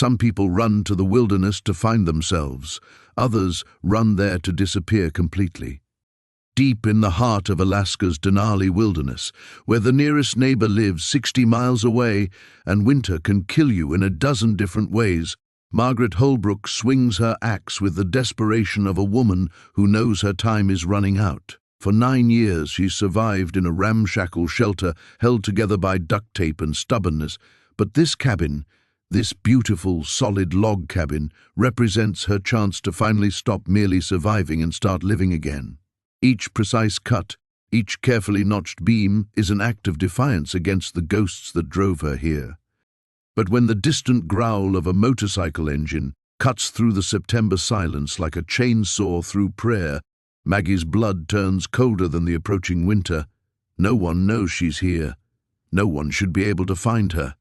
Some people run to the wilderness to find themselves. Others run there to disappear completely. Deep in the heart of Alaska's Denali Wilderness, where the nearest neighbor lives 60 miles away and winter can kill you in a dozen different ways, Margaret Holbrook swings her axe with the desperation of a woman who knows her time is running out. For 9 years she's survived in a ramshackle shelter held together by duct tape and stubbornness, but this cabin, this beautiful, solid log cabin, represents her chance to finally stop merely surviving and start living again. Each precise cut, each carefully notched beam is an act of defiance against the ghosts that drove her here. But when the distant growl of a motorcycle engine cuts through the September silence like a chainsaw through prayer, Maggie's blood turns colder than the approaching winter. No one knows she's here. No one should be able to find her.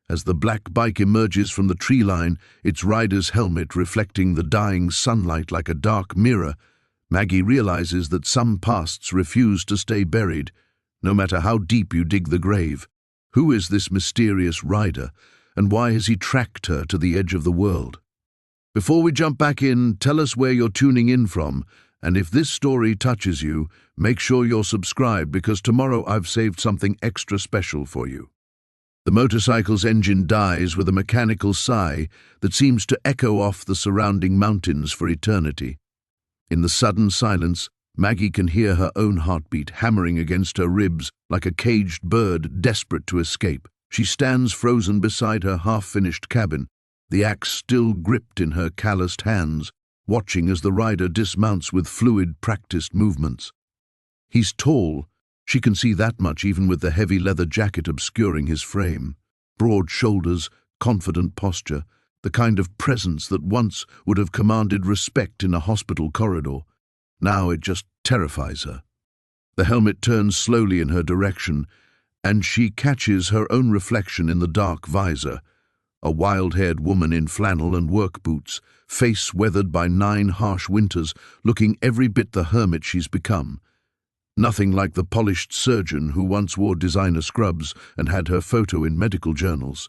As the black bike emerges from the tree line, its rider's helmet reflecting the dying sunlight like a dark mirror, Maggie realizes that some pasts refuse to stay buried, no matter how deep you dig the grave. Who is this mysterious rider, and why has he tracked her to the edge of the world? Before we jump back in, tell us where you're tuning in from, and if this story touches you, make sure you're subscribed because tomorrow I've saved something extra special for you. The motorcycle's engine dies with a mechanical sigh that seems to echo off the surrounding mountains for eternity. In the sudden silence, Maggie can hear her own heartbeat hammering against her ribs like a caged bird desperate to escape. She stands frozen beside her half-finished cabin, the axe still gripped in her calloused hands, watching as the rider dismounts with fluid, practiced movements. He's tall. She can see that much even with the heavy leather jacket obscuring his frame. Broad shoulders, confident posture, the kind of presence that once would have commanded respect in a hospital corridor. Now it just terrifies her. The helmet turns slowly in her direction, and she catches her own reflection in the dark visor. A wild-haired woman in flannel and work boots, face weathered by 9 harsh winters, looking every bit the hermit she's become. Nothing like the polished surgeon who once wore designer scrubs and had her photo in medical journals.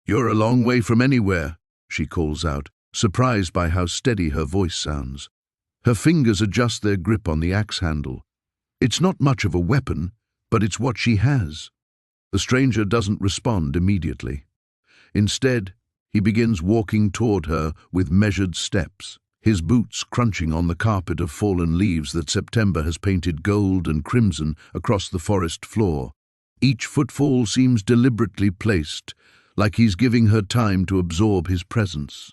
"You're a long way from anywhere," she calls out, surprised by how steady her voice sounds. Her fingers adjust their grip on the axe handle. It's not much of a weapon, but it's what she has. The stranger doesn't respond immediately. Instead, he begins walking toward her with measured steps, his boots crunching on the carpet of fallen leaves that September has painted gold and crimson across the forest floor. Each footfall seems deliberately placed, like he's giving her time to absorb his presence.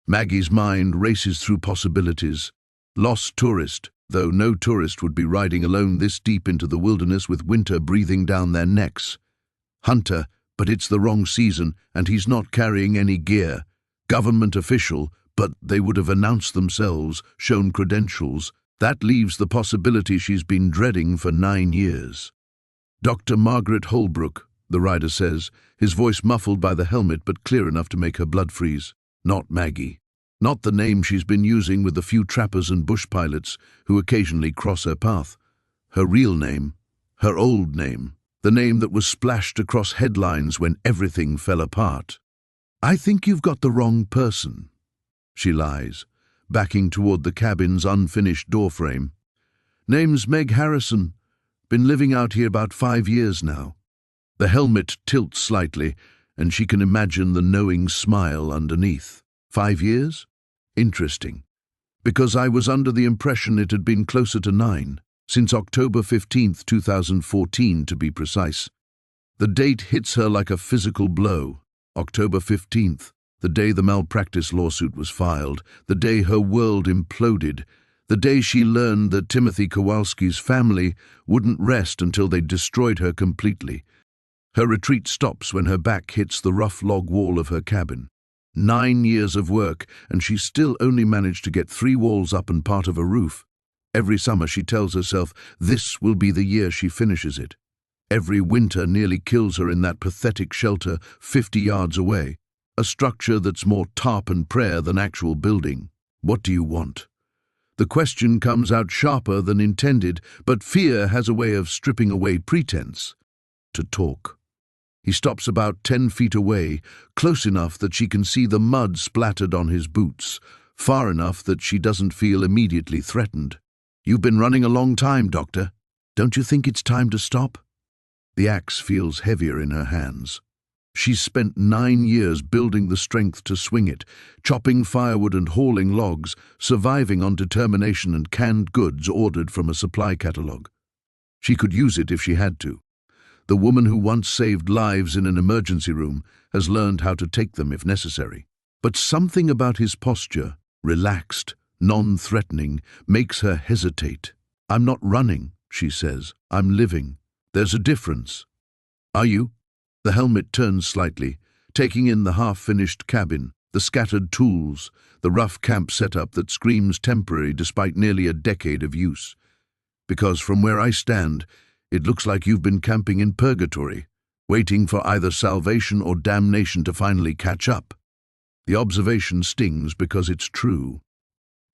Maggie's mind races through possibilities. Lost tourist, though no tourist would be riding alone this deep into the wilderness with winter breathing down their necks. Hunter, but it's the wrong season and he's not carrying any gear. Government official, but they would have announced themselves, shown credentials. That leaves the possibility she's been dreading for 9 years. "Dr. Margaret Holbrook," the rider says, his voice muffled by the helmet but clear enough to make her blood freeze. Not Maggie. Not the name she's been using with the few trappers and bush pilots who occasionally cross her path. Her real name. Her old name. The name that was splashed across headlines when everything fell apart. "I think you've got the wrong person," she lies, backing toward the cabin's unfinished doorframe. "Name's Meg Harrison. Been living out here about 5 years now." The helmet tilts slightly, and she can imagine the knowing smile underneath. 5 years? Interesting. Because I was under the impression it had been closer to 9, since October 15th, 2014 to be precise. The date hits her like a physical blow. October 15th, the day the malpractice lawsuit was filed, the day her world imploded, the day she learned that Timothy Kowalski's family wouldn't rest until they destroyed her completely. Her retreat stops when her back hits the rough log wall of her cabin. 9 years of work, and she still only managed to get 3 walls up and part of a roof. Every summer she tells herself this will be the year she finishes it. Every winter nearly kills her in that pathetic shelter 50 yards away, a structure that's more tarp and prayer than actual building. What do you want? The question comes out sharper than intended, but fear has a way of stripping away pretense. To talk. He stops about 10 feet away, close enough that she can see the mud splattered on his boots, far enough that she doesn't feel immediately threatened. "You've been running a long time, Doctor. Don't you think it's time to stop?" The axe feels heavier in her hands. She's spent 9 years building the strength to swing it, chopping firewood and hauling logs, surviving on determination and canned goods ordered from a supply catalogue. She could use it if she had to. The woman who once saved lives in an emergency room has learned how to take them if necessary. But something about his posture, relaxed, non-threatening, makes her hesitate. "I'm not running," she says. "I'm living. There's a difference." "Are you?" The helmet turns slightly, taking in the half-finished cabin, the scattered tools, the rough camp setup that screams temporary despite nearly a decade of use. "Because from where I stand, it looks like you've been camping in purgatory, waiting for either salvation or damnation to finally catch up." The observation stings because it's true.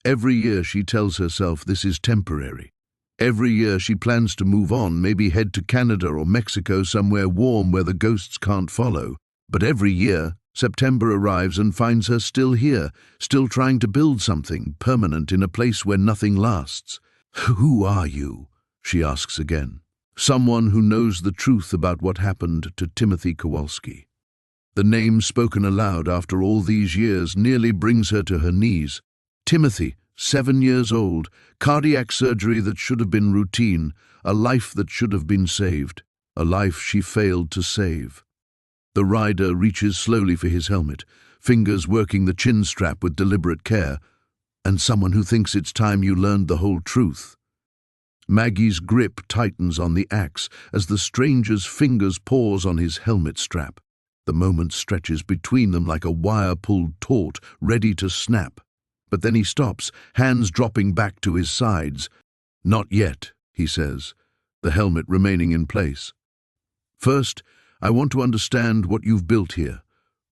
Every year she tells herself this is temporary. Every year she plans to move on, maybe head to Canada or Mexico, somewhere warm where the ghosts can't follow. But every year, September arrives and finds her still here, still trying to build something permanent in a place where nothing lasts. "Who are you?" she asks again. Someone who knows the truth about what happened to Timothy Kowalski. The name spoken aloud after all these years nearly brings her to her knees. Timothy, 7 years old, cardiac surgery that should have been routine, a life that should have been saved, a life she failed to save. The rider reaches slowly for his helmet, fingers working the chin strap with deliberate care, and someone who thinks it's time you learned the whole truth. Maggie's grip tightens on the axe as the stranger's fingers pause on his helmet strap. The moment stretches between them like a wire-pulled taut, ready to snap. But then he stops, hands dropping back to his sides. "Not yet," he says, the helmet remaining in place. "First, I want to understand what you've built here,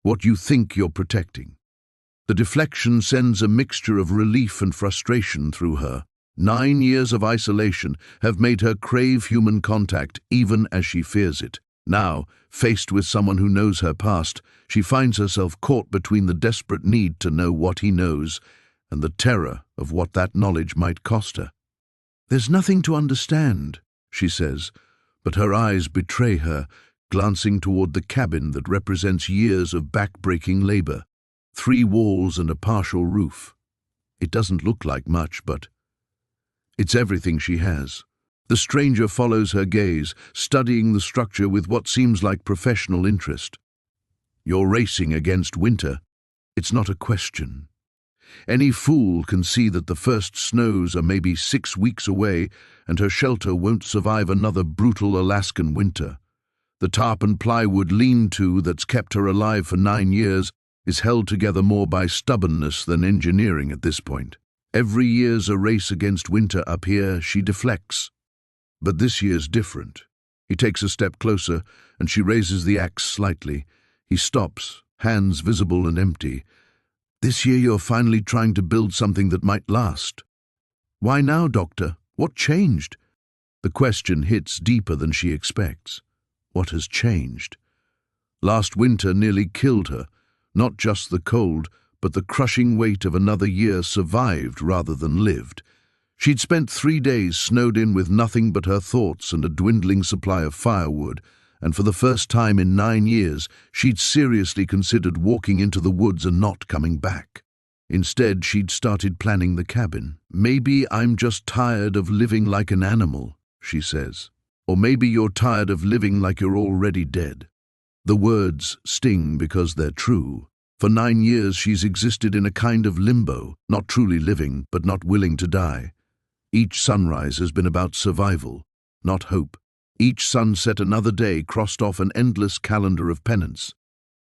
what you think you're protecting." The deflection sends a mixture of relief and frustration through her. 9 years of isolation have made her crave human contact, even as she fears it. Now, faced with someone who knows her past, she finds herself caught between the desperate need to know what he knows and the terror of what that knowledge might cost her. "There's nothing to understand," she says, but her eyes betray her, glancing toward the cabin that represents years of back-breaking labor. 3 walls and a partial roof. It doesn't look like much, but it's everything she has. The stranger follows her gaze, studying the structure with what seems like professional interest. "You're racing against winter. It's not a question. Any fool can see that the first snows are maybe 6 weeks away, and her shelter won't survive another brutal Alaskan winter. The tarp and plywood lean-to that's kept her alive for 9 years is held together more by stubbornness than engineering at this point. Every year's a race against winter up here, she deflects. But this year's different." He takes a step closer, and she raises the axe slightly. He stops, hands visible and empty. "This year you're finally trying to build something that might last." "Why now, Doctor? What changed?" The question hits deeper than she expects. What has changed? Last winter nearly killed her. Not just the cold, but the crushing weight of another year survived rather than lived. She'd spent 3 days snowed in with nothing but her thoughts and a dwindling supply of firewood, and for the first time in 9 years, she'd seriously considered walking into the woods and not coming back. Instead, she'd started planning the cabin. "Maybe I'm just tired of living like an animal," she says. "Or maybe you're tired of living like you're already dead." The words sting because they're true. For 9 years, she's existed in a kind of limbo, not truly living, but not willing to die. Each sunrise has been about survival, not hope. Each sunset, another day, crossed off an endless calendar of penance.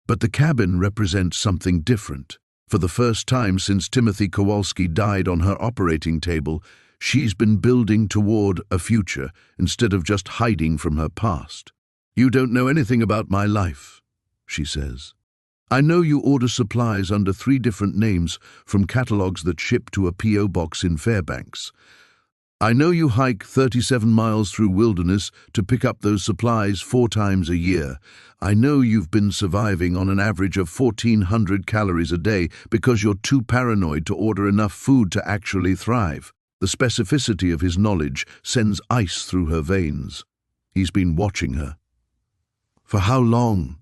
But the cabin represents something different. For the first time since Timothy Kowalski died on her operating table, she's been building toward a future instead of just hiding from her past. "You don't know anything about my life," she says. "I know you order supplies under 3 different names from catalogs that ship to a P.O. box in Fairbanks. I know you hike 37 miles through wilderness to pick up those supplies 4 times a year. I know you've been surviving on an average of 1,400 calories a day because you're too paranoid to order enough food to actually thrive. The specificity of his knowledge sends ice through her veins. He's been watching her. For how long?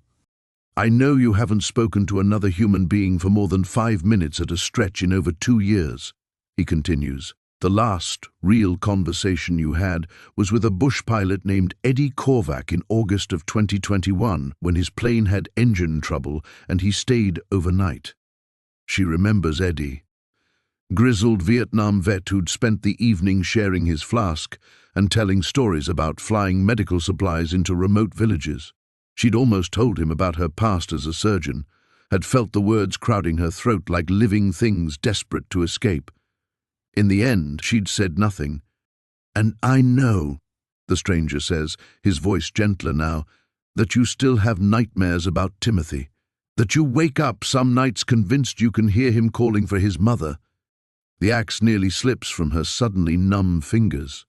I know you haven't spoken to another human being for more than 5 minutes at a stretch in over 2 years, he continues. The last real conversation you had was with a bush pilot named Eddie Korvac in August of 2021 when his plane had engine trouble and he stayed overnight. She remembers Eddie. Grizzled Vietnam vet who'd spent the evening sharing his flask and telling stories about flying medical supplies into remote villages. She'd almost told him about her past as a surgeon, had felt the words crowding her throat like living things desperate to escape. In the end, she'd said nothing. And I know, the stranger says, his voice gentler now, that you still have nightmares about Timothy, that you wake up some nights convinced you can hear him calling for his mother. The axe nearly slips from her suddenly numb fingers.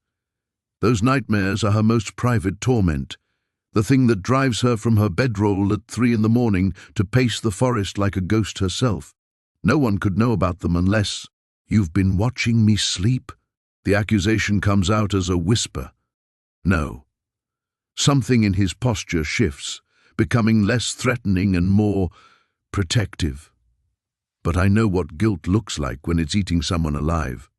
Those nightmares are her most private torment, the thing that drives her from her bedroll at 3 in the morning to pace the forest like a ghost herself. No one could know about them unless... You've been watching me sleep? The accusation comes out as a whisper. No. Something in his posture shifts, becoming less threatening and more protective. But I know what guilt looks like when it's eating someone alive.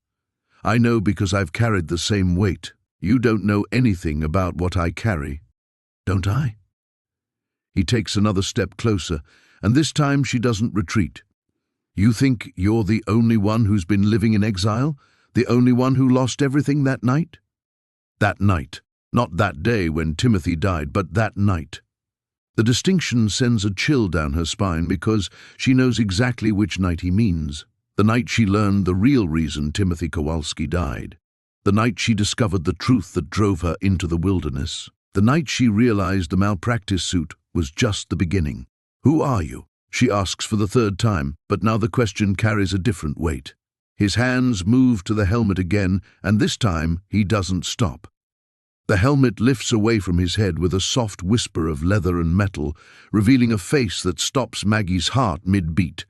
I know because I've carried the same weight. You don't know anything about what I carry, don't I? He takes another step closer, and this time she doesn't retreat. You think you're the only one who's been living in exile? The only one who lost everything that night? That night. Not that day when Timothy died, but that night. The distinction sends a chill down her spine because she knows exactly which night he means. The night she learned the real reason Timothy Kowalski died. The night she discovered the truth that drove her into the wilderness. The night she realized the malpractice suit was just the beginning. Who are you? She asks for the 3rd time, but now the question carries a different weight. His hands move to the helmet again, and this time he doesn't stop. The helmet lifts away from his head with a soft whisper of leather and metal, revealing a face that stops Maggie's heart mid-beat.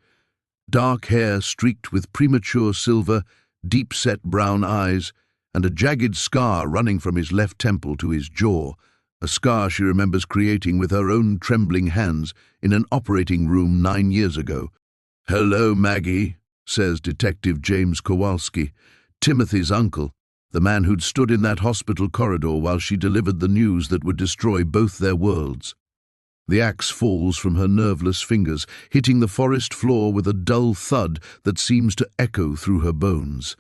Dark hair streaked with premature silver, deep-set brown eyes, and a jagged scar running from his left temple to his jaw, a scar she remembers creating with her own trembling hands in an operating room 9 years ago. "Hello, Maggie," says Detective James Kowalski, Timothy's uncle, the man who'd stood in that hospital corridor while she delivered the news that would destroy both their worlds. The axe falls from her nerveless fingers, hitting the forest floor with a dull thud that seems to echo through her bones.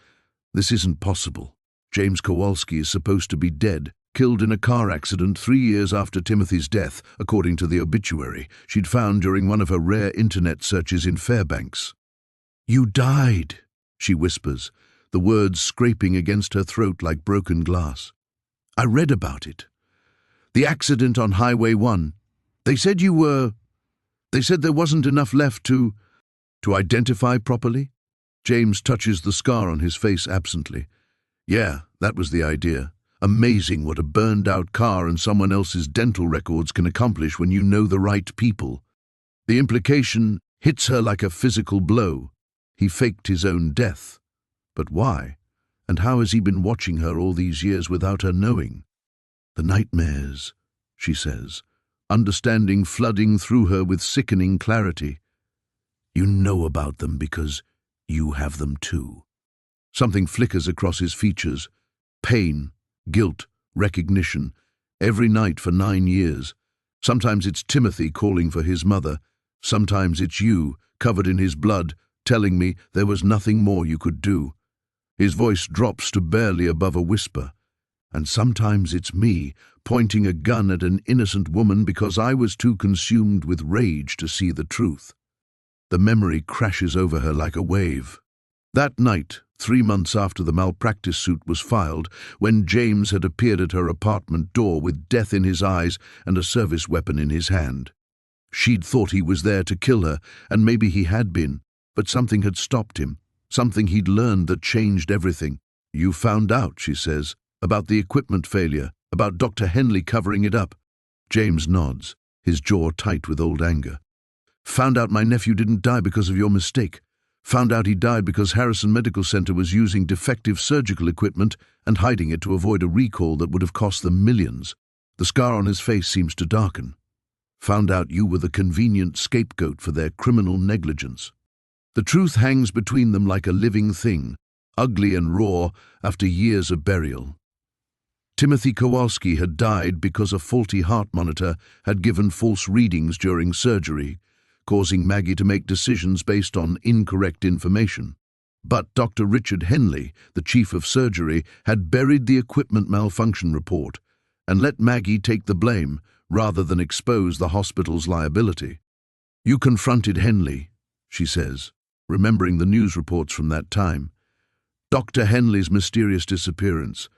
This isn't possible. James Kowalski is supposed to be dead, killed in a car accident 3 years after Timothy's death, according to the obituary she'd found during one of her rare internet searches in Fairbanks. "You died," she whispers, the words scraping against her throat like broken glass. "I read about it. The accident on Highway 1. They said there wasn't enough left to identify properly." James touches the scar on his face absently. "Yeah, that was the idea. Amazing what a burned-out car and someone else's dental records can accomplish when you know the right people." The implication hits her like a physical blow. He faked his own death. But why? And how has he been watching her all these years without her knowing? "The nightmares," she says, understanding flooding through her with sickening clarity. "You know about them because you have them too." Something flickers across his features. Pain. Guilt, recognition, every night for 9 years. Sometimes it's Timothy calling for his mother. Sometimes it's you, covered in his blood, telling me there was nothing more you could do. His voice drops to barely above a whisper. And sometimes it's me, pointing a gun at an innocent woman because I was too consumed with rage to see the truth. The memory crashes over her like a wave. That night, 3 months after the malpractice suit was filed, when James had appeared at her apartment door with death in his eyes and a service weapon in his hand. She'd thought he was there to kill her, and maybe he had been, but something had stopped him, something he'd learned that changed everything. You found out, she says, about the equipment failure, about Dr. Henley covering it up. James nods, his jaw tight with old anger. Found out my nephew didn't die because of your mistake. Found out he died because Harrison Medical Center was using defective surgical equipment and hiding it to avoid a recall that would have cost them millions. The scar on his face seems to darken. Found out you were the convenient scapegoat for their criminal negligence. The truth hangs between them like a living thing, ugly and raw after years of burial. Timothy Kowalski had died because a faulty heart monitor had given false readings during surgery, causing Maggie to make decisions based on incorrect information. But Dr. Richard Henley, the chief of surgery, had buried the equipment malfunction report and let Maggie take the blame rather than expose the hospital's liability. You confronted Henley, she says, remembering the news reports from that time. Dr. Henley's mysterious disappearance,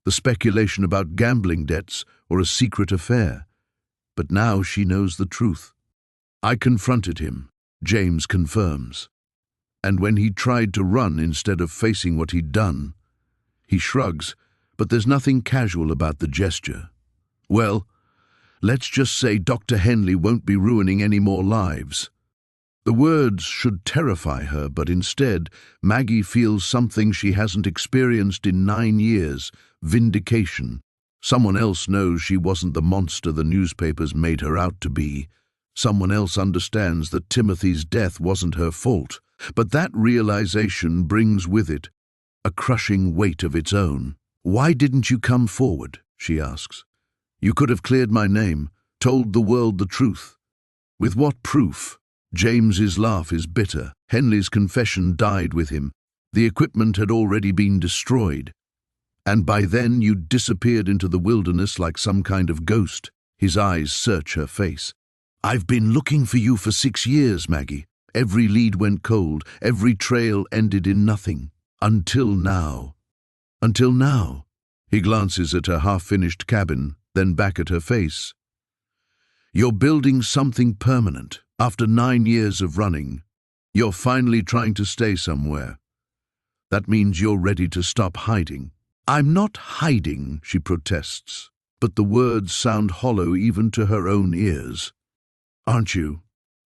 the speculation about gambling debts or a secret affair. But now she knows the truth. I confronted him, James confirms. And when he tried to run instead of facing what he'd done, he shrugs, but there's nothing casual about the gesture. Well, let's just say Dr. Henley won't be ruining any more lives. The words should terrify her, but instead, Maggie feels something she hasn't experienced in 9 years, vindication. Someone else knows she wasn't the monster the newspapers made her out to be. Someone else understands that Timothy's death wasn't her fault. But that realization brings with it a crushing weight of its own. Why didn't you come forward? She asks. You could have cleared my name, told the world the truth. With what proof? James's laugh is bitter. Henley's confession died with him. The equipment had already been destroyed. And by then you'd disappeared into the wilderness like some kind of ghost. His eyes search her face. I've been looking for you for 6 years, Maggie. Every lead went cold. Every trail ended in nothing. Until now. Until now. He glances at her half-finished cabin, then back at her face. You're building something permanent. After 9 years of running, you're finally trying to stay somewhere. That means you're ready to stop hiding. I'm not hiding, she protests, but the words sound hollow even to her own ears. Aren't you?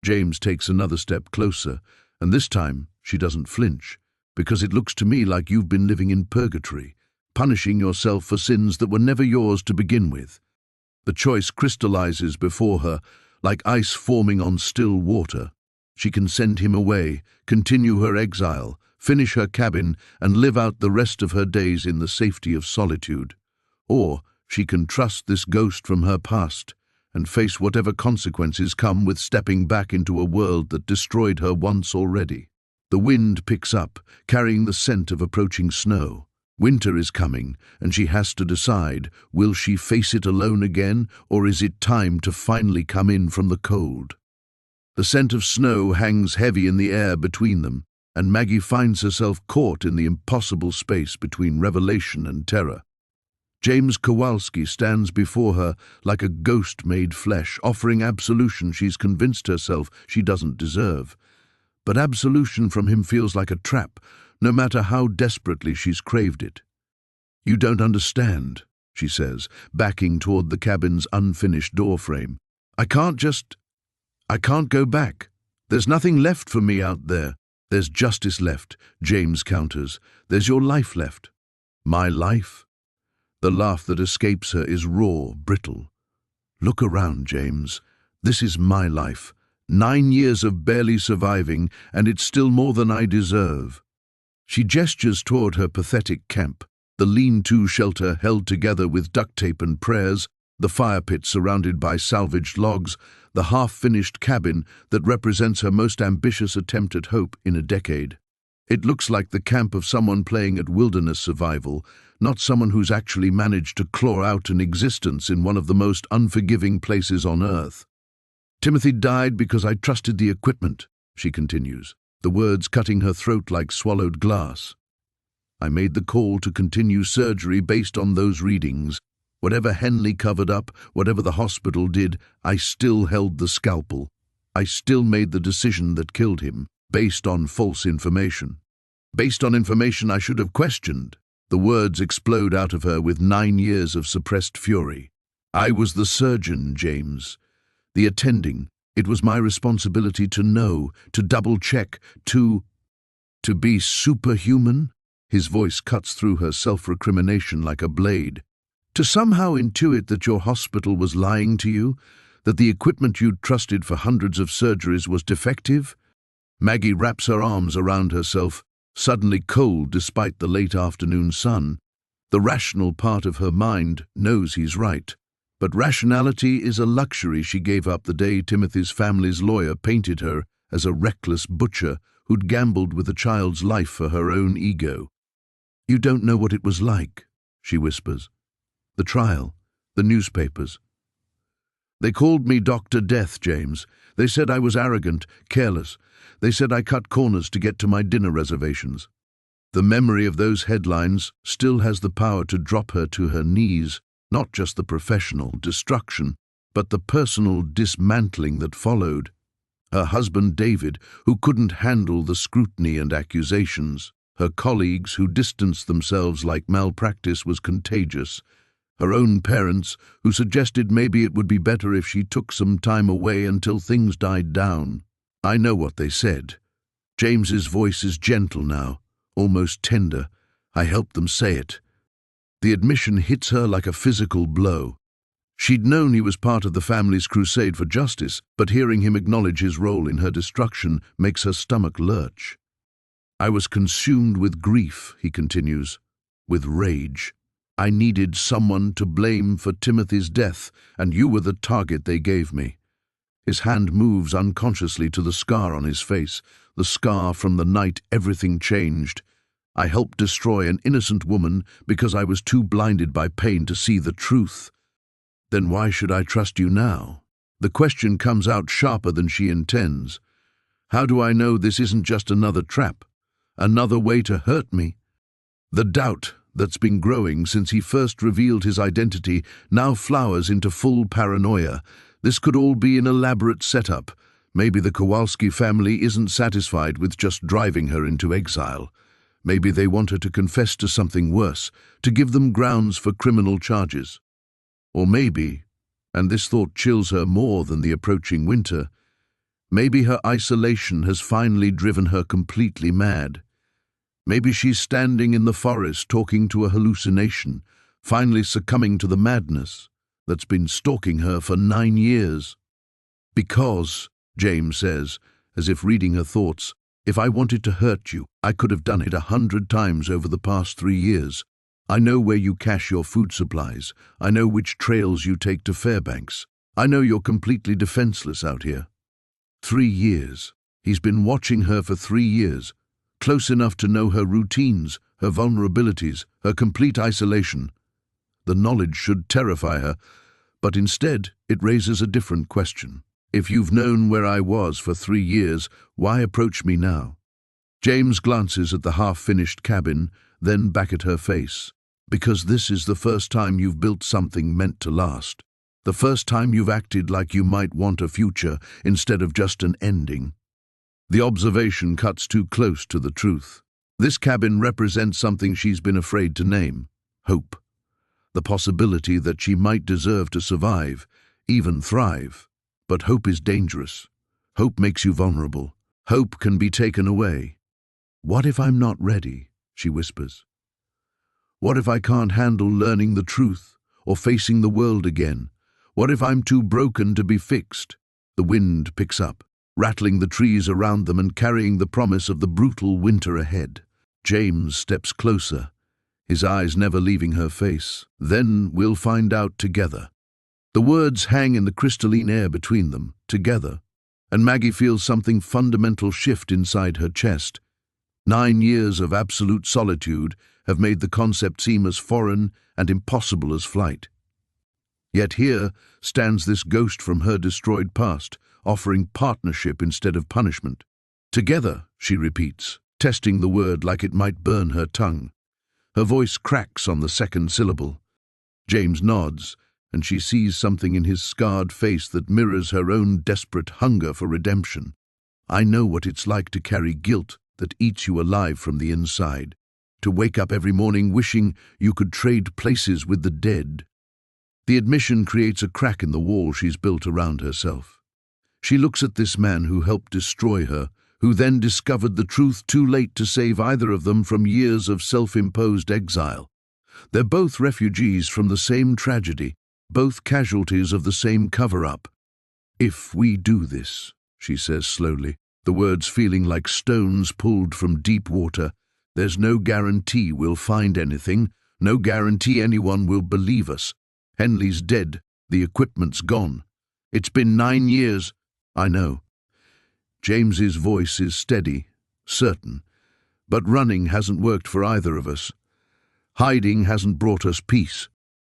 James takes another step closer, and this time she doesn't flinch, because it looks to me like you've been living in purgatory, punishing yourself for sins that were never yours to begin with. The choice crystallizes before her, like ice forming on still water. She can send him away, continue her exile, finish her cabin, and live out the rest of her days in the safety of solitude. Or she can trust this ghost from her past and face whatever consequences come with stepping back into a world that destroyed her once already. The wind picks up, carrying the scent of approaching snow. Winter is coming, and she has to decide, will she face it alone again, or is it time to finally come in from the cold? The scent of snow hangs heavy in the air between them, and Maggie finds herself caught in the impossible space between revelation and terror. James Kowalski stands before her like a ghost made flesh, offering absolution she's convinced herself she doesn't deserve. But absolution from him feels like a trap, no matter how desperately she's craved it. You don't understand, she says, backing toward the cabin's unfinished doorframe. I can't go back. There's nothing left for me out there. There's justice left, James counters. There's your life left. My life? The laugh that escapes her is raw, brittle. Look around, James. This is my life. 9 years of barely surviving, and it's still more than I deserve. She gestures toward her pathetic camp, the lean-to shelter held together with duct tape and prayers, the fire pit surrounded by salvaged logs, the half-finished cabin that represents her most ambitious attempt at hope in a decade. It looks like the camp of someone playing at wilderness survival, not someone who's actually managed to claw out an existence in one of the most unforgiving places on earth. Timothy died because I trusted the equipment, she continues, the words cutting her throat like swallowed glass. I made the call to continue surgery based on those readings. Whatever Henley covered up, whatever the hospital did, I still held the scalpel. I still made the decision that killed him, based on false information. Based on information I should have questioned. The words explode out of her with 9 years of suppressed fury. I was the surgeon, James. The attending. It was my responsibility to know, to double-check, to be superhuman? His voice cuts through her self-recrimination like a blade. To somehow intuit that your hospital was lying to you, that the equipment you'd trusted for hundreds of surgeries was defective? Maggie wraps her arms around herself, suddenly cold despite the late afternoon sun. The rational part of her mind knows he's right. But rationality is a luxury she gave up the day Timothy's family's lawyer painted her as a reckless butcher who'd gambled with a child's life for her own ego. You don't know what it was like, she whispers. The trial, the newspapers. They called me Dr. Death, James. They said I was arrogant, careless. They said I cut corners to get to my dinner reservations. The memory of those headlines still has the power to drop her to her knees, not just the professional destruction, but the personal dismantling that followed. Her husband David, who couldn't handle the scrutiny and accusations. Her colleagues, who distanced themselves like malpractice was contagious. Her own parents, who suggested maybe it would be better if she took some time away until things died down. I know what they said. James's voice is gentle now, almost tender. I helped them say it. The admission hits her like a physical blow. She'd known he was part of the family's crusade for justice, but hearing him acknowledge his role in her destruction makes her stomach lurch. I was consumed with grief, he continues, with rage. I needed someone to blame for Timothy's death, and you were the target they gave me. His hand moves unconsciously to the scar on his face, the scar from the night everything changed. I helped destroy an innocent woman because I was too blinded by pain to see the truth. Then why should I trust you now? The question comes out sharper than she intends. How do I know this isn't just another trap? Another way to hurt me? The doubt that's been growing since he first revealed his identity now flowers into full paranoia. This could all be an elaborate setup. Maybe the Kowalski family isn't satisfied with just driving her into exile. Maybe they want her to confess to something worse, to give them grounds for criminal charges. Or maybe, and this thought chills her more than the approaching winter, maybe her isolation has finally driven her completely mad. Maybe she's standing in the forest talking to a hallucination, finally succumbing to the madness that's been stalking her for 9 years. Because, James says, as if reading her thoughts, if I wanted to hurt you, I could have done it 100 times over the past 3 years. I know where you cache your food supplies. I know which trails you take to Fairbanks. I know you're completely defenseless out here. 3 years. He's been watching her for 3 years, close enough to know her routines, her vulnerabilities, her complete isolation. The knowledge should terrify her, but instead it raises a different question. If you've known where I was for 3 years, why approach me now? James glances at the half-finished cabin, then back at her face. Because this is the first time you've built something meant to last. The first time you've acted like you might want a future instead of just an ending. The observation cuts too close to the truth. This cabin represents something she's been afraid to name. Hope. The possibility that she might deserve to survive, even thrive. But hope is dangerous. Hope makes you vulnerable. Hope can be taken away. What if I'm not ready? She whispers. What if I can't handle learning the truth or facing the world again? What if I'm too broken to be fixed? The wind picks up, rattling the trees around them and carrying the promise of the brutal winter ahead. James steps closer, his eyes never leaving her face. Then we'll find out together. The words hang in the crystalline air between them, together, and Maggie feels something fundamental shift inside her chest. 9 years of absolute solitude have made the concept seem as foreign and impossible as flight. Yet here stands this ghost from her destroyed past, offering partnership instead of punishment. Together, she repeats, testing the word like it might burn her tongue. Her voice cracks on the second syllable. James nods, and she sees something in his scarred face that mirrors her own desperate hunger for redemption. I know what it's like to carry guilt that eats you alive from the inside. to wake up every morning wishing you could trade places with the dead. The admission creates a crack in the wall she's built around herself. She looks at this man who helped destroy her, who then discovered the truth too late to save either of them from years of self-imposed exile. They're both refugees from the same tragedy, both casualties of the same cover-up. "If we do this," she says slowly, the words feeling like stones pulled from deep water, "there's no guarantee we'll find anything, no guarantee anyone will believe us. Henley's dead, the equipment's gone. It's been 9 years." "I know." James's voice is steady, certain, but running hasn't worked for either of us. Hiding hasn't brought us peace.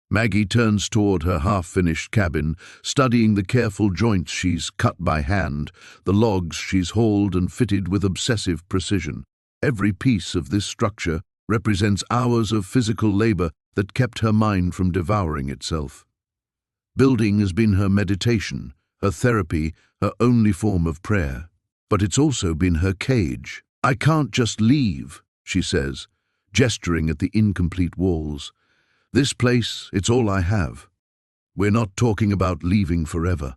Maggie turns toward her half-finished cabin, studying the careful joints she's cut by hand, the logs she's hauled and fitted with obsessive precision. Every piece of this structure represents hours of physical labor that kept her mind from devouring itself. Building has been her meditation, her therapy, her only form of prayer. But it's also been her cage. "I can't just leave," she says, gesturing at the incomplete walls. "This place, it's all I have. We're not talking about leaving forever."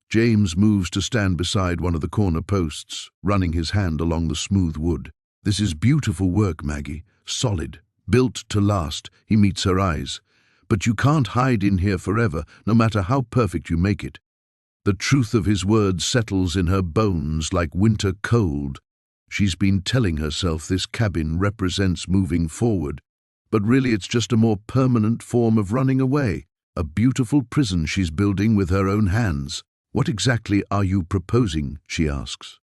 James moves to stand beside one of the corner posts, running his hand along the smooth wood. "This is beautiful work, Maggie. Solid, built to last." He meets her eyes. "But you can't hide in here forever, no matter how perfect you make it." The truth of his words settles in her bones like winter cold. She's been telling herself this cabin represents moving forward, but really it's just a more permanent form of running away, a beautiful prison she's building with her own hands. "What exactly are you proposing?" she asks.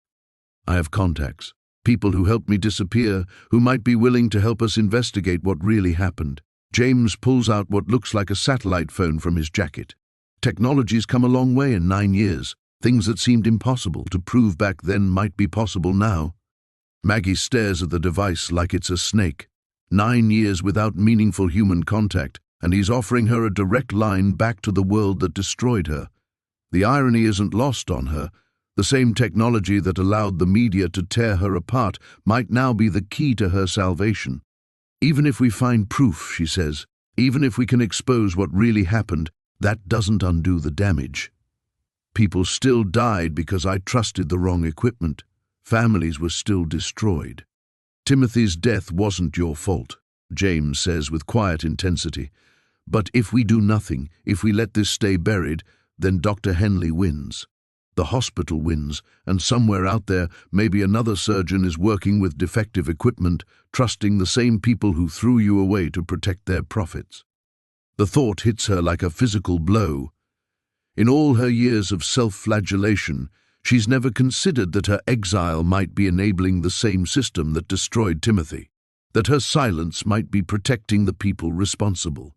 "I have contacts, people who helped me disappear, who might be willing to help us investigate what really happened." James pulls out what looks like a satellite phone from his jacket. Technology's come a long way in 9 years. Things that seemed impossible to prove back then might be possible now. Maggie stares at the device like it's a snake. 9 years without meaningful human contact, and he's offering her a direct line back to the world that destroyed her. The irony isn't lost on her. The same technology that allowed the media to tear her apart might now be the key to her salvation. "Even if we find proof," she says, "even if we can expose what really happened, that doesn't undo the damage. People still died because I trusted the wrong equipment. Families were still destroyed. Timothy's death wasn't your fault," James says with quiet intensity. "But if we do nothing, if we let this stay buried, then Dr. Henley wins. The hospital wins, and somewhere out there, maybe another surgeon is working with defective equipment, trusting the same people who threw you away to protect their profits." The thought hits her like a physical blow. In all her years of self-flagellation, she's never considered that her exile might be enabling the same system that destroyed Timothy, that her silence might be protecting the people responsible.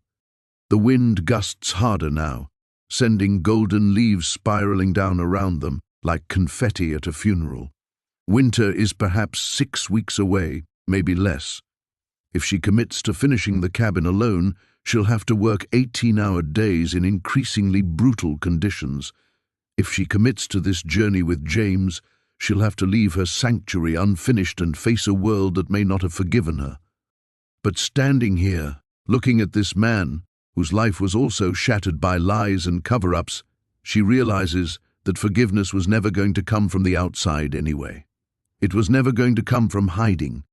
The wind gusts harder now, sending golden leaves spiraling down around them like confetti at a funeral. Winter is perhaps 6 weeks away, maybe less. If she commits to finishing the cabin alone, she'll have to work 18-hour days in increasingly brutal conditions. If she commits to this journey with James, she'll have to leave her sanctuary unfinished and face a world that may not have forgiven her. But standing here, looking at this man, whose life was also shattered by lies and cover-ups, she realizes that forgiveness was never going to come from the outside anyway. It was never going to come from hiding.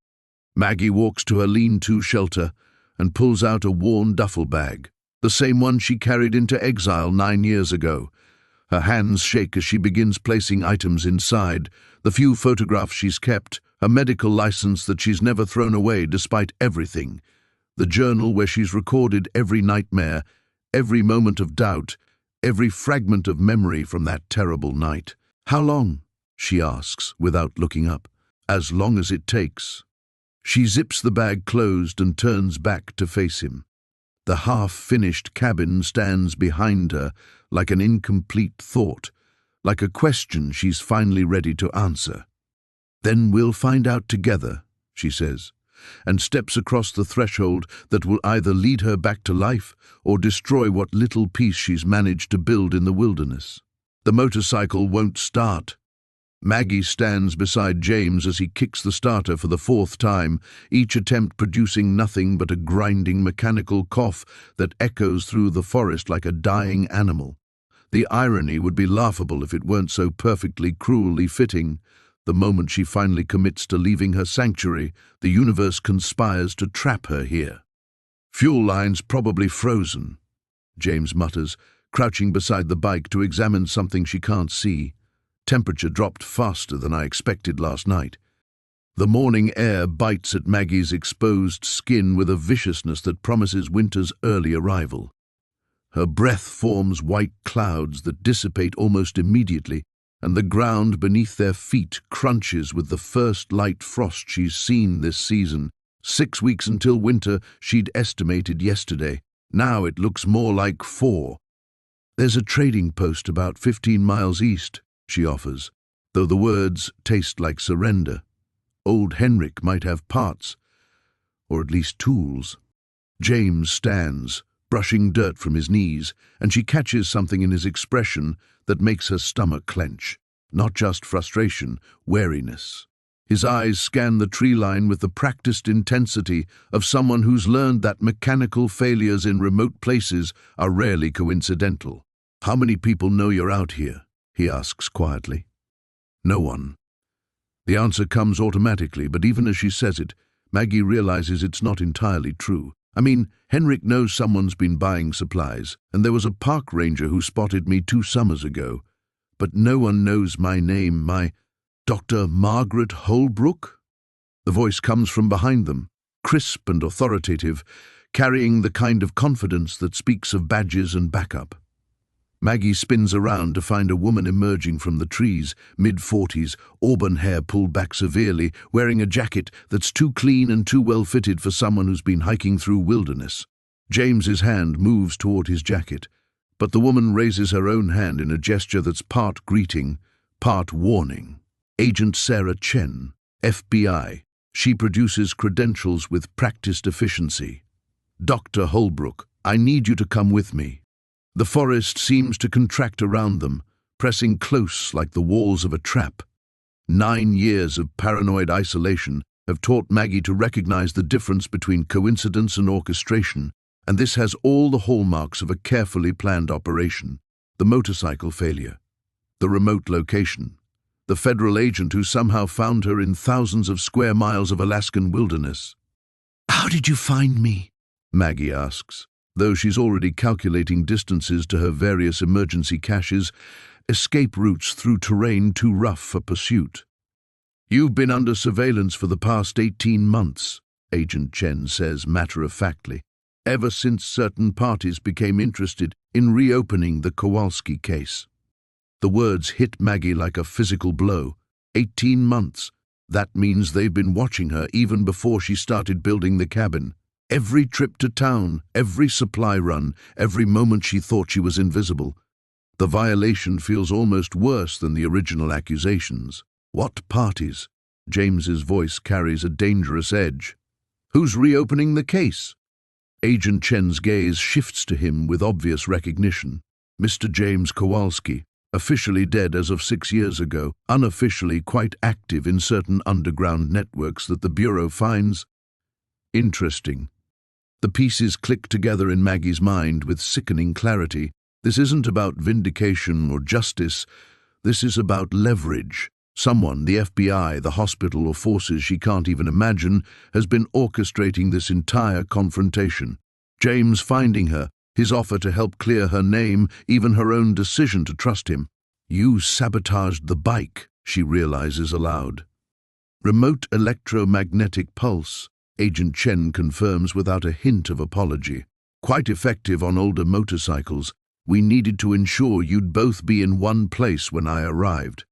Maggie walks to her lean-to shelter and pulls out a worn duffel bag, the same one she carried into exile 9 years ago. Her hands shake as she begins placing items inside, the few photographs she's kept, a medical license that she's never thrown away despite everything, the journal where she's recorded every nightmare, every moment of doubt, every fragment of memory from that terrible night. "How long?" she asks without looking up. "As long as it takes." She zips the bag closed and turns back to face him. The half-finished cabin stands behind her like an incomplete thought, like a question she's finally ready to answer. "Then we'll find out together," she says, and steps across the threshold that will either lead her back to life or destroy what little peace she's managed to build in the wilderness. The motorcycle won't start. Maggie stands beside James as he kicks the starter for the fourth time, each attempt producing nothing but a grinding mechanical cough that echoes through the forest like a dying animal. The irony would be laughable if it weren't so perfectly cruelly fitting. The moment she finally commits to leaving her sanctuary, the universe conspires to trap her here. "Fuel lines probably frozen," James mutters, crouching beside the bike to examine something she can't see. Temperature dropped faster than I expected last night. The morning air bites at Maggie's exposed skin with a viciousness that promises winter's early arrival. Her breath forms white clouds that dissipate almost immediately, and the ground beneath their feet crunches with the first light frost she's seen this season. 6 weeks until winter, she'd estimated yesterday. Now it looks more like 4. "There's a trading post about 15 miles east," she offers, though the words taste like surrender. Old Henrik might have parts, or at least tools. James stands, brushing dirt from his knees, and she catches something in his expression that makes her stomach clench. Not just frustration, wariness. His eyes scan the tree line with the practiced intensity of someone who's learned that mechanical failures in remote places are rarely coincidental. "How many people know you're out here?" he asks quietly. "No one." The answer comes automatically, but even as she says it, Maggie realizes it's not entirely true. I mean, Henrik knows someone's been buying supplies, and there was a park ranger who spotted me 2 summers ago. But no one knows my name, my Dr. Margaret Holbrook? The voice comes from behind them, crisp and authoritative, carrying the kind of confidence that speaks of badges and backup. Maggie spins around to find a woman emerging from the trees, mid-40s, auburn hair pulled back severely, wearing a jacket that's too clean and too well-fitted for someone who's been hiking through wilderness. James's hand moves toward his jacket, but the woman raises her own hand in a gesture that's part greeting, part warning. "Agent Sarah Chen, FBI. She produces credentials with practiced efficiency. Dr. Holbrook, I need you to come with me." The forest seems to contract around them, pressing close like the walls of a trap. 9 years of paranoid isolation have taught Maggie to recognize the difference between coincidence and orchestration, and this has all the hallmarks of a carefully planned operation. The motorcycle failure, the remote location, the federal agent who somehow found her in thousands of square miles of Alaskan wilderness. "How did you find me?" Maggie asks. Though she's already calculating distances to her various emergency caches, escape routes through terrain too rough for pursuit. "You've been under surveillance for the past 18 months, Agent Chen says matter-of-factly, ever since certain parties became interested in reopening the Kowalski case. The words hit Maggie like a physical blow. 18 months. That means they've been watching her even before she started building the cabin. Every trip to town, every supply run, every moment she thought she was invisible. The violation feels almost worse than the original accusations. "What parties?" James's voice carries a dangerous edge. "Who's reopening the case?" Agent Chen's gaze shifts to him with obvious recognition. "Mr. James Kowalski, officially dead as of 6 years ago, unofficially quite active in certain underground networks that the Bureau finds interesting." The pieces click together in Maggie's mind with sickening clarity. This isn't about vindication or justice. This is about leverage. Someone, the FBI, the hospital, or forces she can't even imagine, has been orchestrating this entire confrontation. James finding her, his offer to help clear her name, even her own decision to trust him. "You sabotaged the bike," she realizes aloud. "Remote electromagnetic pulse," Agent Chen confirms without a hint of apology. "Quite effective on older motorcycles. We needed to ensure you'd both be in one place when I arrived."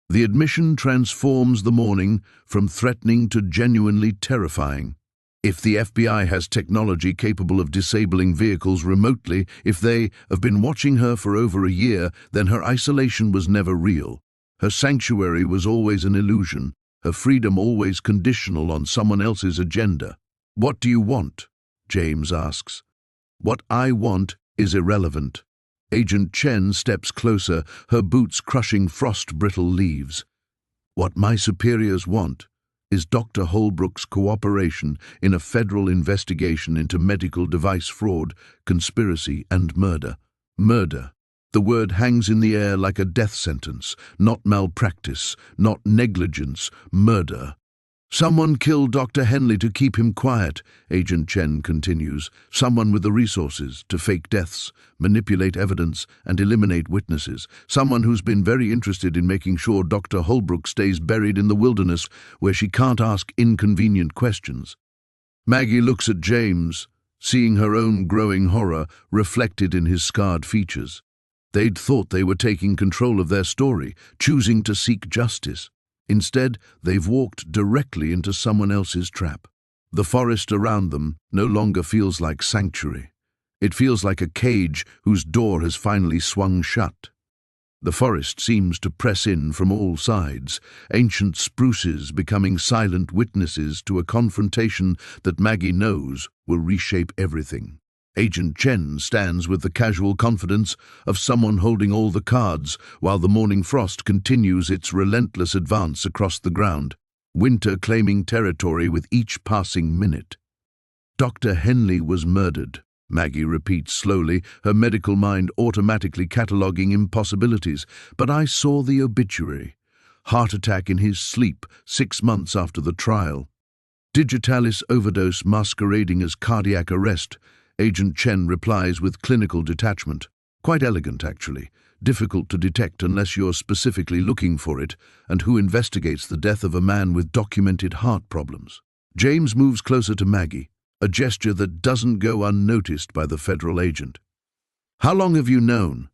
The admission transforms the morning from threatening to genuinely terrifying. If the FBI has technology capable of disabling vehicles remotely, if they have been watching her for over a year, then her isolation was never real. Her sanctuary was always an illusion. Her freedom always conditional on someone else's agenda. "What do you want?" James asks. "What I want is irrelevant." Agent Chen steps closer, her boots crushing frost-brittle leaves. What my superiors want is Dr. Holbrook's cooperation in a federal investigation into medical device fraud, conspiracy, and murder. Murder. The word hangs in the air like a death sentence, not malpractice, not negligence, murder. Someone killed Dr. Henley to keep him quiet, Agent Chen continues. Someone with the resources to fake deaths, manipulate evidence, and eliminate witnesses. Someone who's been very interested in making sure Dr. Holbrook stays buried in the wilderness where she can't ask inconvenient questions. Maggie looks at James, seeing her own growing horror reflected in his scarred features. They'd thought they were taking control of their story, choosing to seek justice. Instead, they've walked directly into someone else's trap. The forest around them no longer feels like sanctuary. It feels like a cage whose door has finally swung shut. The forest seems to press in from all sides, ancient spruces becoming silent witnesses to a confrontation that Maggie knows will reshape everything. Agent Chen stands with the casual confidence of someone holding all the cards while the morning frost continues its relentless advance across the ground, winter claiming territory with each passing minute. Dr. Henley was murdered, Maggie repeats slowly, her medical mind automatically cataloguing impossibilities. But I saw the obituary. Heart attack in his sleep 6 months after the trial. Digitalis overdose masquerading as cardiac arrest. Agent Chen replies with clinical detachment. Quite elegant, actually. Difficult to detect unless you're specifically looking for it, and who investigates the death of a man with documented heart problems. James moves closer to Maggie, a gesture that doesn't go unnoticed by the federal agent. How long have you known?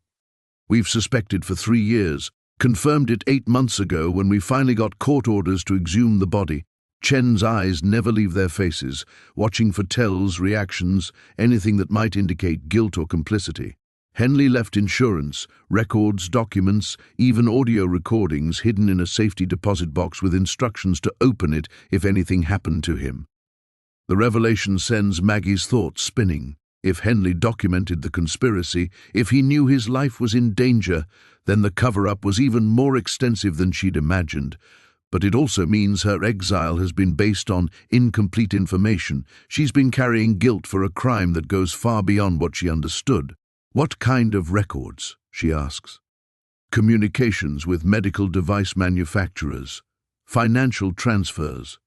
We've suspected for 3 years, confirmed it 8 months ago when we finally got court orders to exhume the body. Chen's eyes never leave their faces, watching for tells, reactions, anything that might indicate guilt or complicity. Henley left insurance, records, documents, even audio recordings hidden in a safety deposit box with instructions to open it if anything happened to him. The revelation sends Maggie's thoughts spinning. If Henley documented the conspiracy, if he knew his life was in danger, then the cover-up was even more extensive than she'd imagined. But it also means her exile has been based on incomplete information. She's been carrying guilt for a crime that goes far beyond what she understood. What kind of records? She asks. Communications with medical device manufacturers, financial transfers,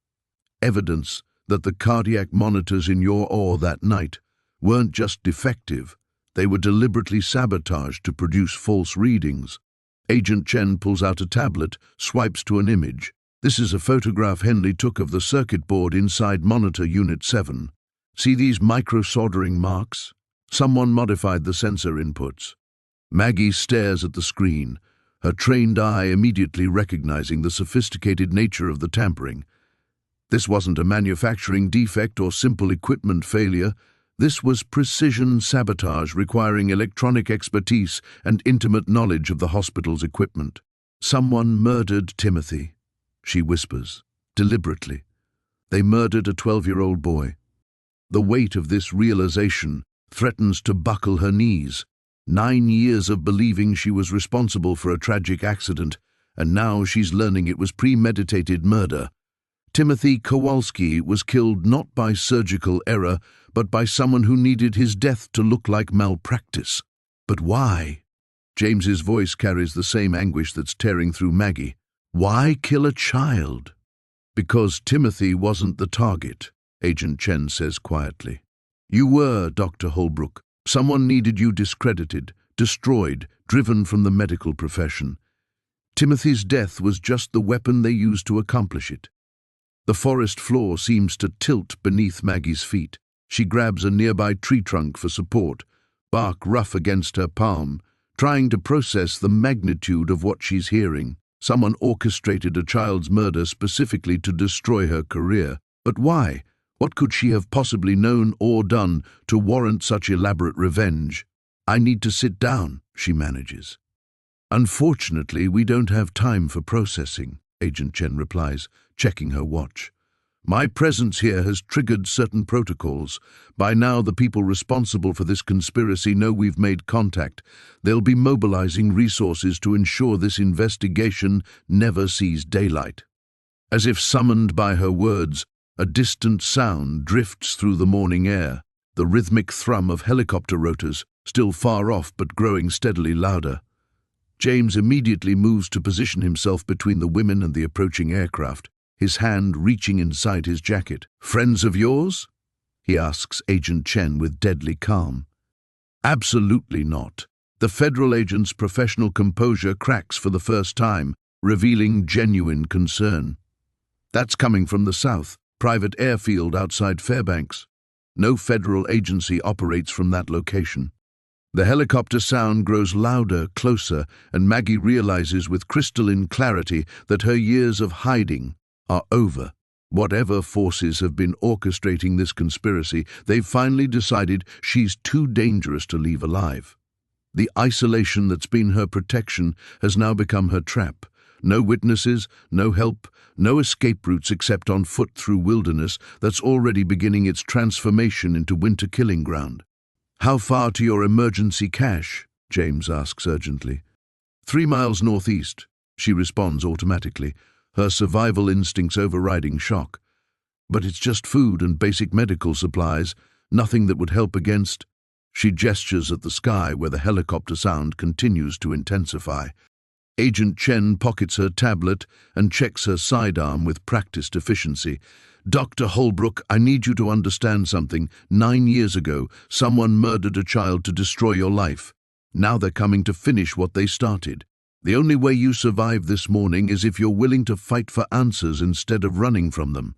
evidence that the cardiac monitors in your OR that night weren't just defective, they were deliberately sabotaged to produce false readings. Agent Chen pulls out a tablet, swipes to an image. This is a photograph Henley took of the circuit board inside monitor unit 7. See these micro-soldering marks? Someone modified the sensor inputs. Maggie stares at the screen, her trained eye immediately recognizing the sophisticated nature of the tampering. This wasn't a manufacturing defect or simple equipment failure. This was precision sabotage requiring electronic expertise and intimate knowledge of the hospital's equipment. Someone murdered Timothy, she whispers, deliberately. They murdered a 12-year-old boy. The weight of this realization threatens to buckle her knees. 9 years of believing she was responsible for a tragic accident, and now she's learning it was premeditated murder. Timothy Kowalski was killed not by surgical error, but by someone who needed his death to look like malpractice. But why? James's voice carries the same anguish that's tearing through Maggie. Why kill a child? Because Timothy wasn't the target, Agent Chen says quietly. You were, Dr. Holbrook. Someone needed you discredited, destroyed, driven from the medical profession. Timothy's death was just the weapon they used to accomplish it. The forest floor seems to tilt beneath Maggie's feet. She grabs a nearby tree trunk for support, bark rough against her palm, trying to process the magnitude of what she's hearing. Someone orchestrated a child's murder specifically to destroy her career. But why? What could she have possibly known or done to warrant such elaborate revenge? I need to sit down, she manages. Unfortunately, we don't have time for processing, Agent Chen replies, checking her watch. My presence here has triggered certain protocols. By now, the people responsible for this conspiracy know we've made contact. They'll be mobilizing resources to ensure this investigation never sees daylight." As if summoned by her words, a distant sound drifts through the morning air, the rhythmic thrum of helicopter rotors, still far off but growing steadily louder. James immediately moves to position himself between the women and the approaching aircraft, his hand reaching inside his jacket. "Friends of yours?" he asks Agent Chen with deadly calm. Absolutely not. The federal agent's professional composure cracks for the first time, revealing genuine concern. "That's coming from the south, private airfield outside Fairbanks. No federal agency operates from that location." The helicopter sound grows louder, closer, and Maggie realizes with crystalline clarity that her years of hiding are over. Whatever forces have been orchestrating this conspiracy, they've finally decided she's too dangerous to leave alive. The isolation that's been her protection has now become her trap. No witnesses, no help, no escape routes except on foot through wilderness that's already beginning its transformation into winter killing ground. "How far to your emergency cache?" James asks urgently. 3 miles northeast, she responds automatically, her survival instincts overriding shock. "But it's just food and basic medical supplies, nothing that would help against—" She gestures at the sky where the helicopter sound continues to intensify. Agent Chen pockets her tablet and checks her sidearm with practiced efficiency. "Dr. Holbrook, I need you to understand something. 9 years ago, someone murdered a child to destroy your life. Now they're coming to finish what they started. The only way you survive this morning is if you're willing to fight for answers instead of running from them."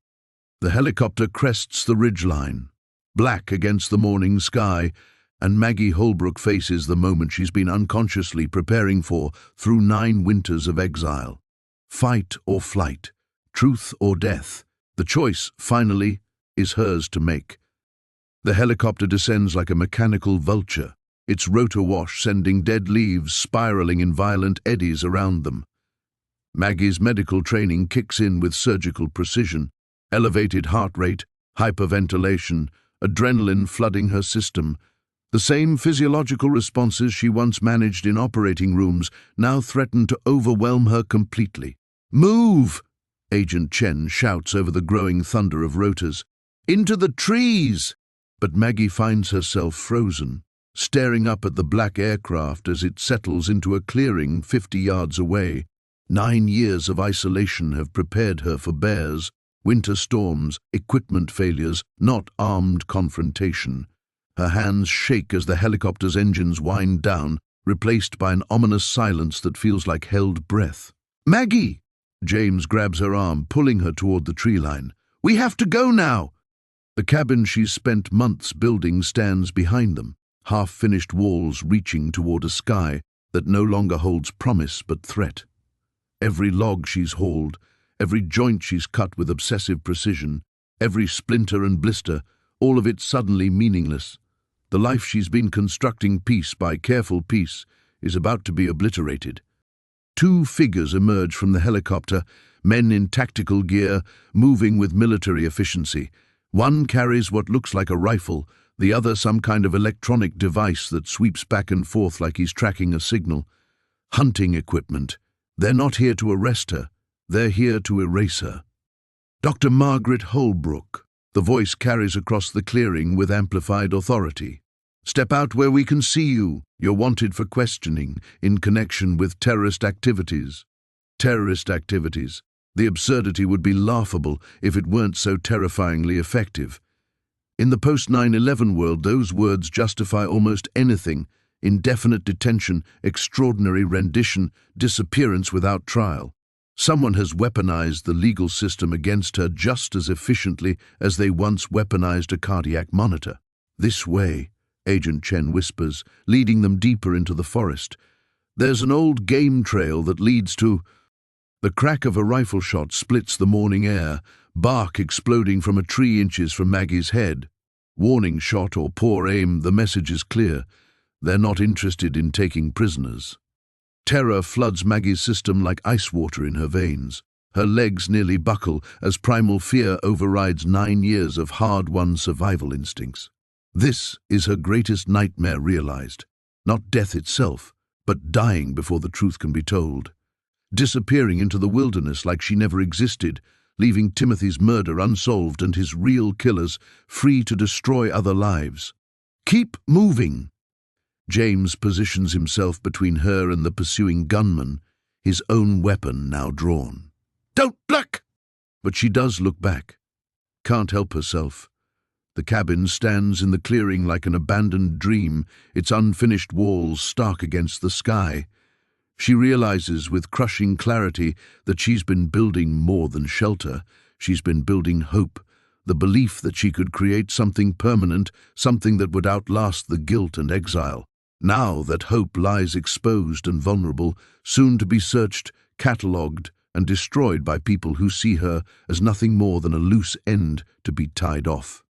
The helicopter crests the ridgeline, black against the morning sky, and Maggie Holbrook faces the moment she's been unconsciously preparing for through 9 winters of exile. Fight or flight, truth or death. The choice, finally, is hers to make. The helicopter descends like a mechanical vulture, its rotor wash sending dead leaves spiraling in violent eddies around them. Maggie's medical training kicks in with surgical precision, elevated heart rate, hyperventilation, adrenaline flooding her system. The same physiological responses she once managed in operating rooms now threaten to overwhelm her completely. "Move!" Agent Chen shouts over the growing thunder of rotors. "Into the trees!" But Maggie finds herself frozen, staring up at the black aircraft as it settles into a clearing 50 yards away. 9 years of isolation have prepared her for bears, winter storms, equipment failures, not armed confrontation. Her hands shake as the helicopter's engines wind down, replaced by an ominous silence that feels like held breath. "Maggie!" James grabs her arm, pulling her toward the tree line. "We have to go now!" The cabin she's spent months building stands behind them, half-finished walls reaching toward a sky that no longer holds promise but threat. Every log she's hauled, every joint she's cut with obsessive precision, every splinter and blister, all of it suddenly meaningless. The life she's been constructing piece by careful piece is about to be obliterated. 2 figures emerge from the helicopter, men in tactical gear, moving with military efficiency. One carries what looks like a rifle, the other some kind of electronic device that sweeps back and forth like he's tracking a signal. Hunting equipment. They're not here to arrest her, they're here to erase her. "Dr. Margaret Holbrook," the voice carries across the clearing with amplified authority. "Step out where we can see you. You're wanted for questioning in connection with terrorist activities." Terrorist activities. The absurdity would be laughable if it weren't so terrifyingly effective. In the post-9/11 world, those words justify almost anything: indefinite detention, extraordinary rendition, disappearance without trial. Someone has weaponized the legal system against her just as efficiently as they once weaponized a cardiac monitor. "This way," Agent Chen whispers, leading them deeper into the forest. "There's an old game trail that leads to—" The crack of a rifle shot splits the morning air, bark exploding from a tree inches from Maggie's head. Warning shot or poor aim, the message is clear. They're not interested in taking prisoners. Terror floods Maggie's system like ice water in her veins. Her legs nearly buckle as primal fear overrides 9 years of hard-won survival instincts. This is her greatest nightmare realized. Not death itself, but dying before the truth can be told. Disappearing into the wilderness like she never existed, leaving Timothy's murder unsolved and his real killers free to destroy other lives. Keep moving! James positions himself between her and the pursuing gunman, his own weapon now drawn. Don't look! But she does look back. Can't help herself. The cabin stands in the clearing like an abandoned dream, its unfinished walls stark against the sky. She realizes with crushing clarity that she's been building more than shelter. She's been building hope, the belief that she could create something permanent, something that would outlast the guilt and exile. Now that hope lies exposed and vulnerable, soon to be searched, catalogued, and destroyed by people who see her as nothing more than a loose end to be tied off.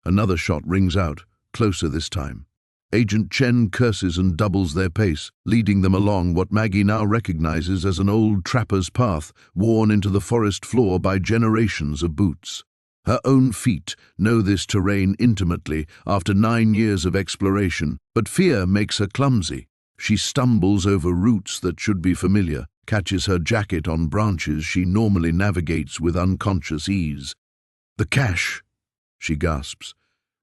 Another shot rings out, closer this time. Agent Chen curses and doubles their pace, leading them along what Maggie now recognizes as an old trapper's path, worn into the forest floor by generations of boots. Her own feet know this terrain intimately after 9 years of exploration, but fear makes her clumsy. She stumbles over roots that should be familiar, catches her jacket on branches she normally navigates with unconscious ease. The cache, she gasps,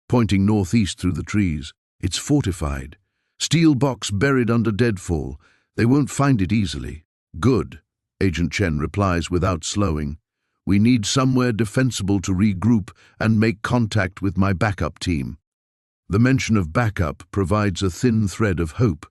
pointing northeast through the trees. It's fortified. Steel box buried under deadfall. They won't find it easily. Good, Agent Chen replies without slowing. We need somewhere defensible to regroup and make contact with my backup team. The mention of backup provides a thin thread of hope,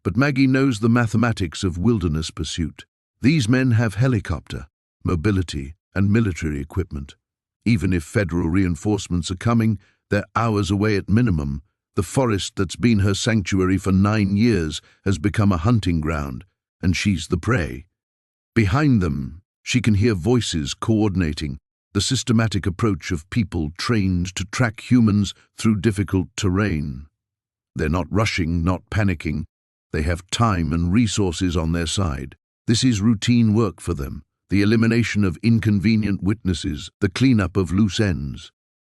but Maggie knows the mathematics of wilderness pursuit. These men have helicopter, mobility, and military equipment. Even if federal reinforcements are coming, they're hours away at minimum. The forest that's been her sanctuary for 9 years has become a hunting ground, and she's the prey. Behind them, she can hear voices coordinating, the systematic approach of people trained to track humans through difficult terrain. They're not rushing, not panicking. They have time and resources on their side. This is routine work for them, the elimination of inconvenient witnesses, the cleanup of loose ends.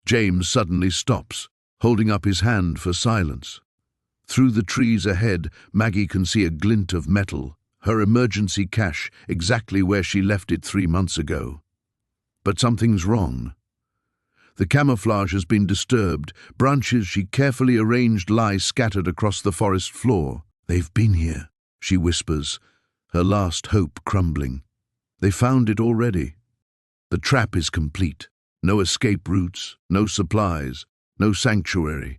James suddenly stops, holding up his hand for silence. Through the trees ahead, Maggie can see a glint of metal, her emergency cache exactly where she left it 3 months ago. But something's wrong. The camouflage has been disturbed. Branches she carefully arranged lie scattered across the forest floor. They've been here, she whispers, her last hope crumbling. They found it already. The trap is complete. No escape routes, no supplies, no sanctuary.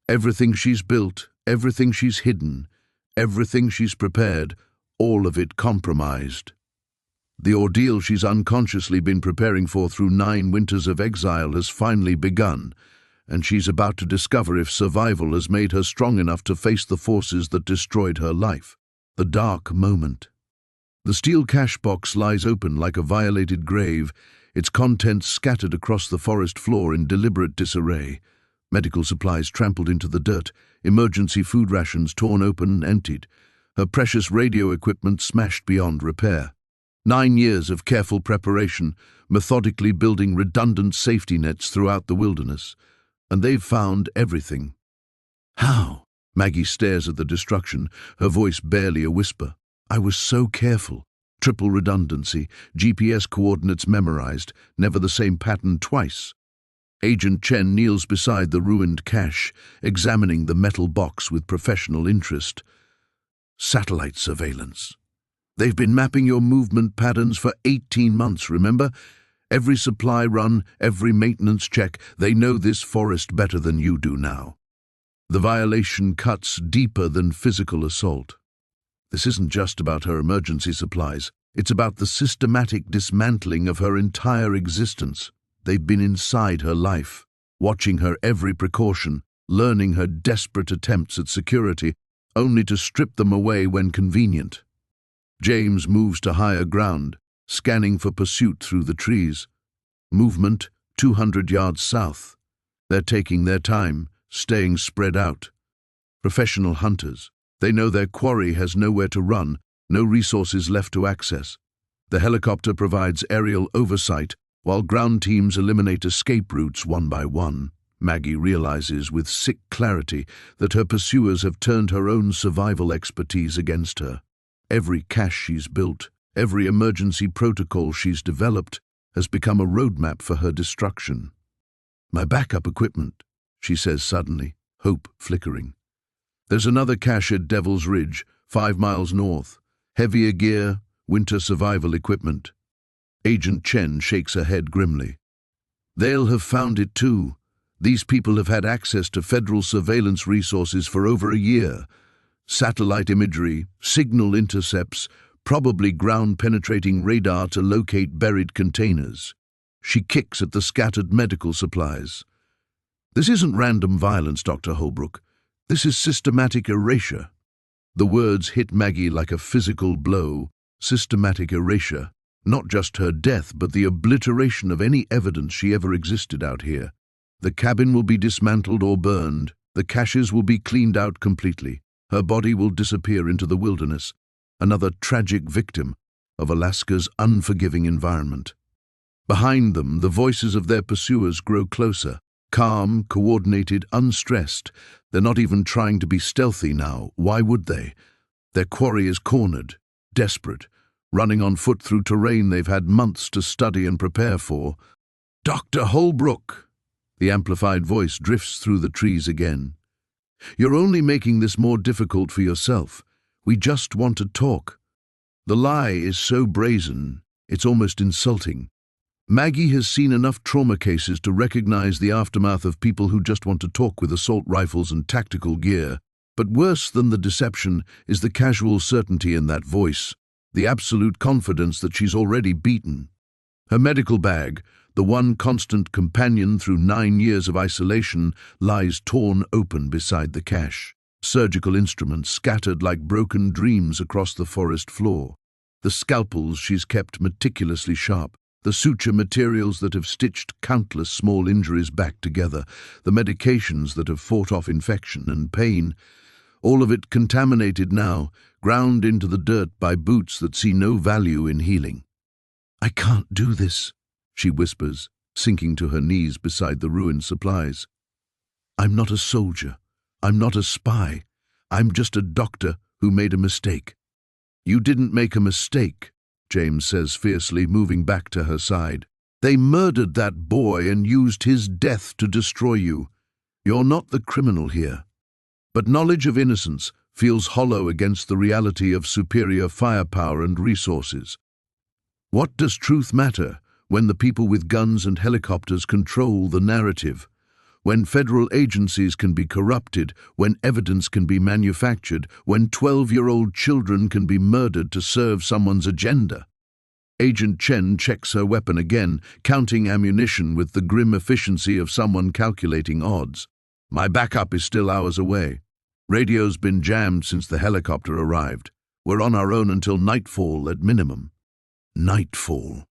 Everything she's built, everything she's hidden, everything she's prepared, all of it compromised. The ordeal she's unconsciously been preparing for through 9 winters of exile has finally begun, and she's about to discover if survival has made her strong enough to face the forces that destroyed her life. The dark moment. The steel cache box lies open like a violated grave, its contents scattered across the forest floor in deliberate disarray. Medical supplies trampled into the dirt, emergency food rations torn open and emptied, her precious radio equipment smashed beyond repair. 9 years of careful preparation, methodically building redundant safety nets throughout the wilderness, and they've found everything. How? Maggie stares at the destruction, her voice barely a whisper. I was so careful. Triple redundancy, GPS coordinates memorized, never the same pattern twice. Agent Chen kneels beside the ruined cache, examining the metal box with professional interest. Satellite surveillance. They've been mapping your movement patterns for 18 months, remember? Every supply run, every maintenance check, they know this forest better than you do now. The violation cuts deeper than physical assault. This isn't just about her emergency supplies. It's about the systematic dismantling of her entire existence. They've been inside her life, watching her every precaution, learning her desperate attempts at security, only to strip them away when convenient. James moves to higher ground, scanning for pursuit through the trees. Movement 200 yards south. They're taking their time, staying spread out. Professional hunters. They know their quarry has nowhere to run, no resources left to access. The helicopter provides aerial oversight, while ground teams eliminate escape routes one by one. Maggie realizes with sick clarity that her pursuers have turned her own survival expertise against her. Every cache she's built, every emergency protocol she's developed, has become a roadmap for her destruction. "My backup equipment," she says suddenly, hope flickering. "There's another cache at Devil's Ridge, 5 miles north. Heavier gear, winter survival equipment." Agent Chen shakes her head grimly. "They'll have found it too. These people have had access to federal surveillance resources for over a year. Satellite imagery, signal intercepts, probably ground-penetrating radar to locate buried containers." She kicks at the scattered medical supplies. "This isn't random violence, Dr. Holbrook. This is systematic erasure." The words hit Maggie like a physical blow. Systematic erasure. Not just her death, but the obliteration of any evidence she ever existed out here. The cabin will be dismantled or burned. The caches will be cleaned out completely. Her body will disappear into the wilderness. Another tragic victim of Alaska's unforgiving environment. Behind them, the voices of their pursuers grow closer. Calm, coordinated, unstressed. They're not even trying to be stealthy now. Why would they? Their quarry is cornered, desperate, running on foot through terrain they've had months to study and prepare for. "Dr. Holbrook!" The amplified voice drifts through the trees again. "You're only making this more difficult for yourself. We just want to talk." The lie is so brazen, it's almost insulting. Maggie has seen enough trauma cases to recognize the aftermath of people who just want to talk with assault rifles and tactical gear. But worse than the deception is the casual certainty in that voice, the absolute confidence that she's already beaten. Her medical bag, the one constant companion through 9 years of isolation, lies torn open beside the cache. Surgical instruments scattered like broken dreams across the forest floor. The scalpels she's kept meticulously sharp. The suture materials that have stitched countless small injuries back together, the medications that have fought off infection and pain, all of it contaminated now, ground into the dirt by boots that see no value in healing. "I can't do this," she whispers, sinking to her knees beside the ruined supplies. "I'm not a soldier. I'm not a spy. I'm just a doctor who made a mistake." "You didn't make a mistake," James says fiercely, moving back to her side. "They murdered that boy and used his death to destroy you. You're not the criminal here." But knowledge of innocence feels hollow against the reality of superior firepower and resources. What does truth matter when the people with guns and helicopters control the narrative? When federal agencies can be corrupted, when evidence can be manufactured, when 12-year-old children can be murdered to serve someone's agenda? Agent Chen checks her weapon again, counting ammunition with the grim efficiency of someone calculating odds. "My backup is still hours away. Radio's been jammed since the helicopter arrived. We're on our own until nightfall at minimum." Nightfall.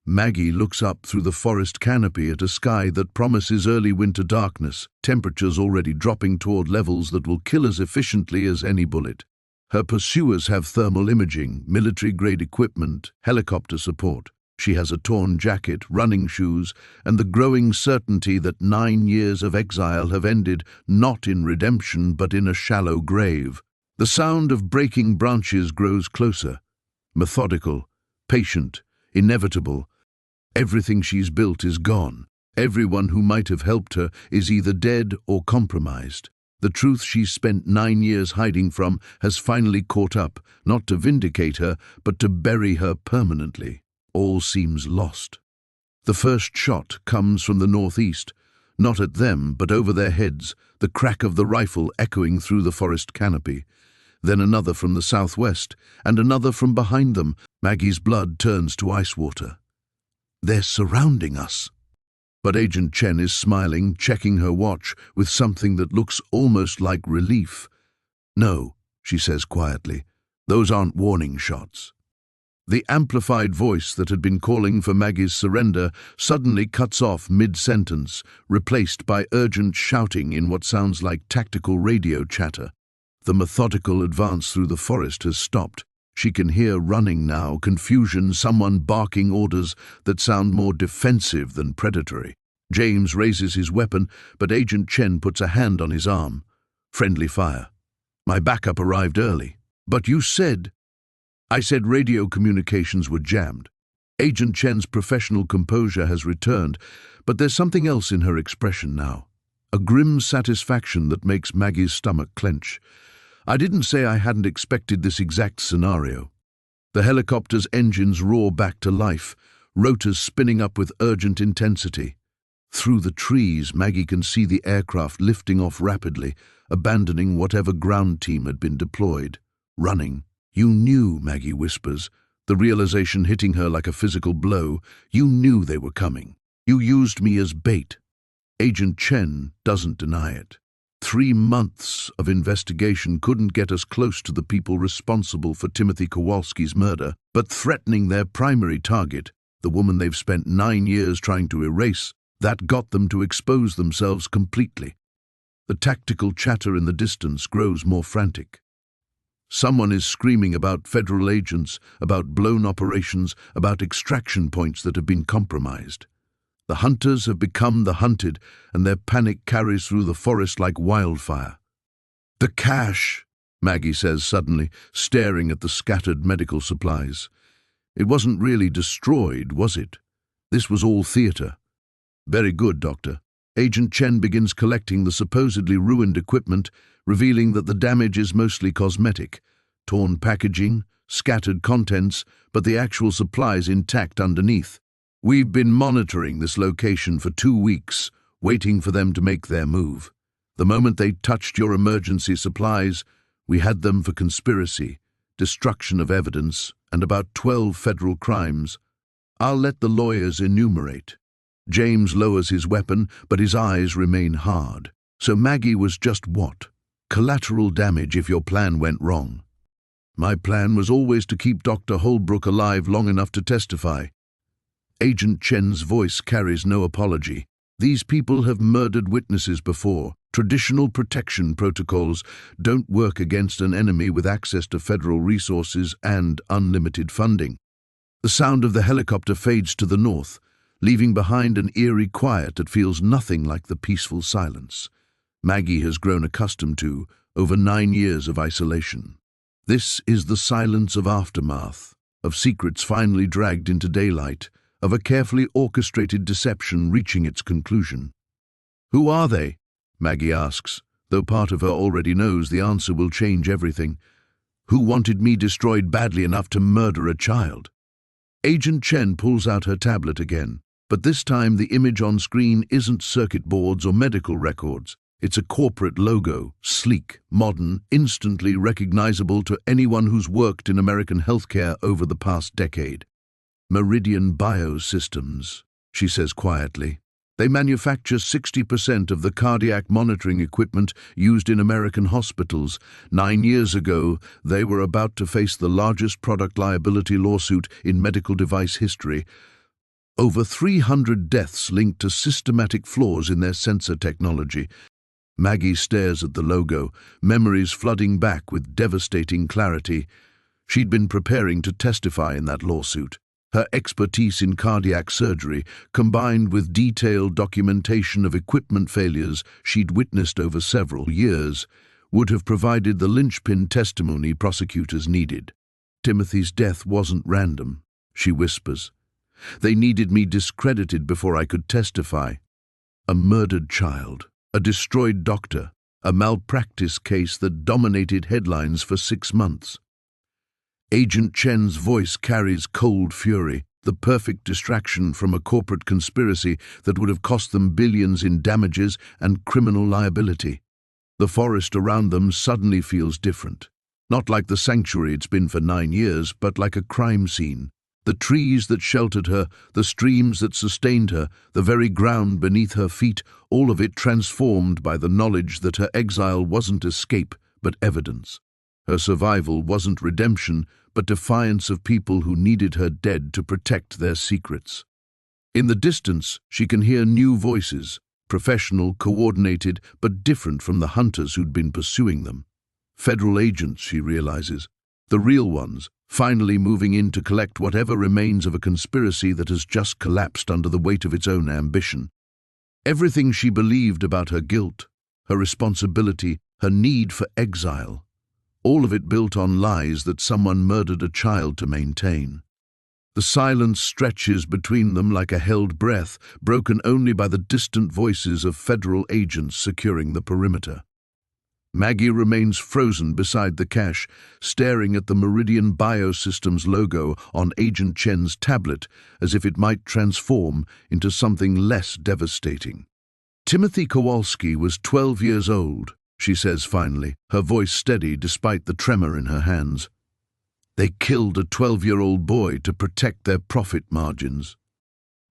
Maggie looks up through the forest canopy at a sky that promises early winter darkness, temperatures already dropping toward levels that will kill as efficiently as any bullet. Her pursuers have thermal imaging, military-grade equipment, helicopter support. She has a torn jacket, running shoes, and the growing certainty that 9 years of exile have ended not in redemption but in a shallow grave. The sound of breaking branches grows closer, methodical, patient, inevitable. Everything she's built is gone. Everyone who might have helped her is either dead or compromised. The truth she's spent 9 years hiding from has finally caught up, not to vindicate her, but to bury her permanently. All seems lost. The first shot comes from the northeast, not at them, but over their heads, the crack of the rifle echoing through the forest canopy. Then another from the southwest, and another from behind them. Maggie's blood turns to ice water. "They're surrounding us." But Agent Chen is smiling, checking her watch with something that looks almost like relief. "No," she says quietly, "those aren't warning shots." The amplified voice that had been calling for Maggie's surrender suddenly cuts off mid-sentence, replaced by urgent shouting in what sounds like tactical radio chatter. The methodical advance through the forest has stopped. She can hear running now, confusion, someone barking orders that sound more defensive than predatory. James raises his weapon, but Agent Chen puts a hand on his arm. Friendly fire. My backup arrived early. But you said... I said radio communications were jammed. Agent Chen's professional composure has returned, but there's something else in her expression now. A grim satisfaction that makes Maggie's stomach clench. I didn't say I hadn't expected this exact scenario. The helicopter's engines roar back to life, rotors spinning up with urgent intensity. Through the trees, Maggie can see the aircraft lifting off rapidly, abandoning whatever ground team had been deployed. Running. You knew, Maggie whispers, the realization hitting her like a physical blow. You knew they were coming. You used me as bait. Agent Chen doesn't deny it. 3 months of investigation couldn't get us close to the people responsible for Timothy Kowalski's murder, but threatening their primary target, the woman they've spent 9 years trying to erase, that got them to expose themselves completely. The tactical chatter in the distance grows more frantic. Someone is screaming about federal agents, about blown operations, about extraction points that have been compromised. The hunters have become the hunted, and their panic carries through the forest like wildfire. The cache, Maggie says suddenly, staring at the scattered medical supplies. It wasn't really destroyed, was it? This was all theater. Very good, Doctor. Agent Chen begins collecting the supposedly ruined equipment, revealing that the damage is mostly cosmetic. Torn packaging, scattered contents, but the actual supplies intact underneath. We've been monitoring this location for 2 weeks, waiting for them to make their move. The moment they touched your emergency supplies, we had them for conspiracy, destruction of evidence, and about 12 federal crimes. I'll let the lawyers enumerate. James lowers his weapon, but his eyes remain hard. So Maggie was just what? Collateral damage if your plan went wrong. My plan was always to keep Dr. Holbrook alive long enough to testify. Agent Chen's voice carries no apology. These people have murdered witnesses before. Traditional protection protocols don't work against an enemy with access to federal resources and unlimited funding. The sound of the helicopter fades to the north, leaving behind an eerie quiet that feels nothing like the peaceful silence Maggie has grown accustomed to over 9 years of isolation. This is the silence of aftermath, of secrets finally dragged into daylight, of a carefully orchestrated deception reaching its conclusion. Who are they? Maggie asks, though part of her already knows the answer will change everything. Who wanted me destroyed badly enough to murder a child? Agent Chen pulls out her tablet again, but this time the image on screen isn't circuit boards or medical records. It's a corporate logo, sleek, modern, instantly recognizable to anyone who's worked in American healthcare over the past decade. Meridian Biosystems, she says quietly. They manufacture 60% of the cardiac monitoring equipment used in American hospitals. 9 years ago, they were about to face the largest product liability lawsuit in medical device history. Over 300 deaths linked to systematic flaws in their sensor technology. Maggie stares at the logo, memories flooding back with devastating clarity. She'd been preparing to testify in that lawsuit. Her expertise in cardiac surgery, combined with detailed documentation of equipment failures she'd witnessed over several years, would have provided the linchpin testimony prosecutors needed. Timothy's death wasn't random, she whispers. They needed me discredited before I could testify. A murdered child, a destroyed doctor, a malpractice case that dominated headlines for 6 months. Agent Chen's voice carries cold fury, the perfect distraction from a corporate conspiracy that would have cost them billions in damages and criminal liability. The forest around them suddenly feels different. Not like the sanctuary it's been for 9 years, but like a crime scene. The trees that sheltered her, the streams that sustained her, the very ground beneath her feet, all of it transformed by the knowledge that her exile wasn't escape, but evidence. Her survival wasn't redemption, but defiance of people who needed her dead to protect their secrets. In the distance, she can hear new voices, professional, coordinated, but different from the hunters who'd been pursuing them. Federal agents, she realizes. The real ones, finally moving in to collect whatever remains of a conspiracy that has just collapsed under the weight of its own ambition. Everything she believed about her guilt, her responsibility, her need for exile, all of it built on lies that someone murdered a child to maintain. The silence stretches between them like a held breath, broken only by the distant voices of federal agents securing the perimeter. Maggie remains frozen beside the cache, staring at the Meridian Biosystems logo on Agent Chen's tablet as if it might transform into something less devastating. Timothy Kowalski was 12 years old, she says finally, her voice steady despite the tremor in her hands. They killed a 12-year-old boy to protect their profit margins,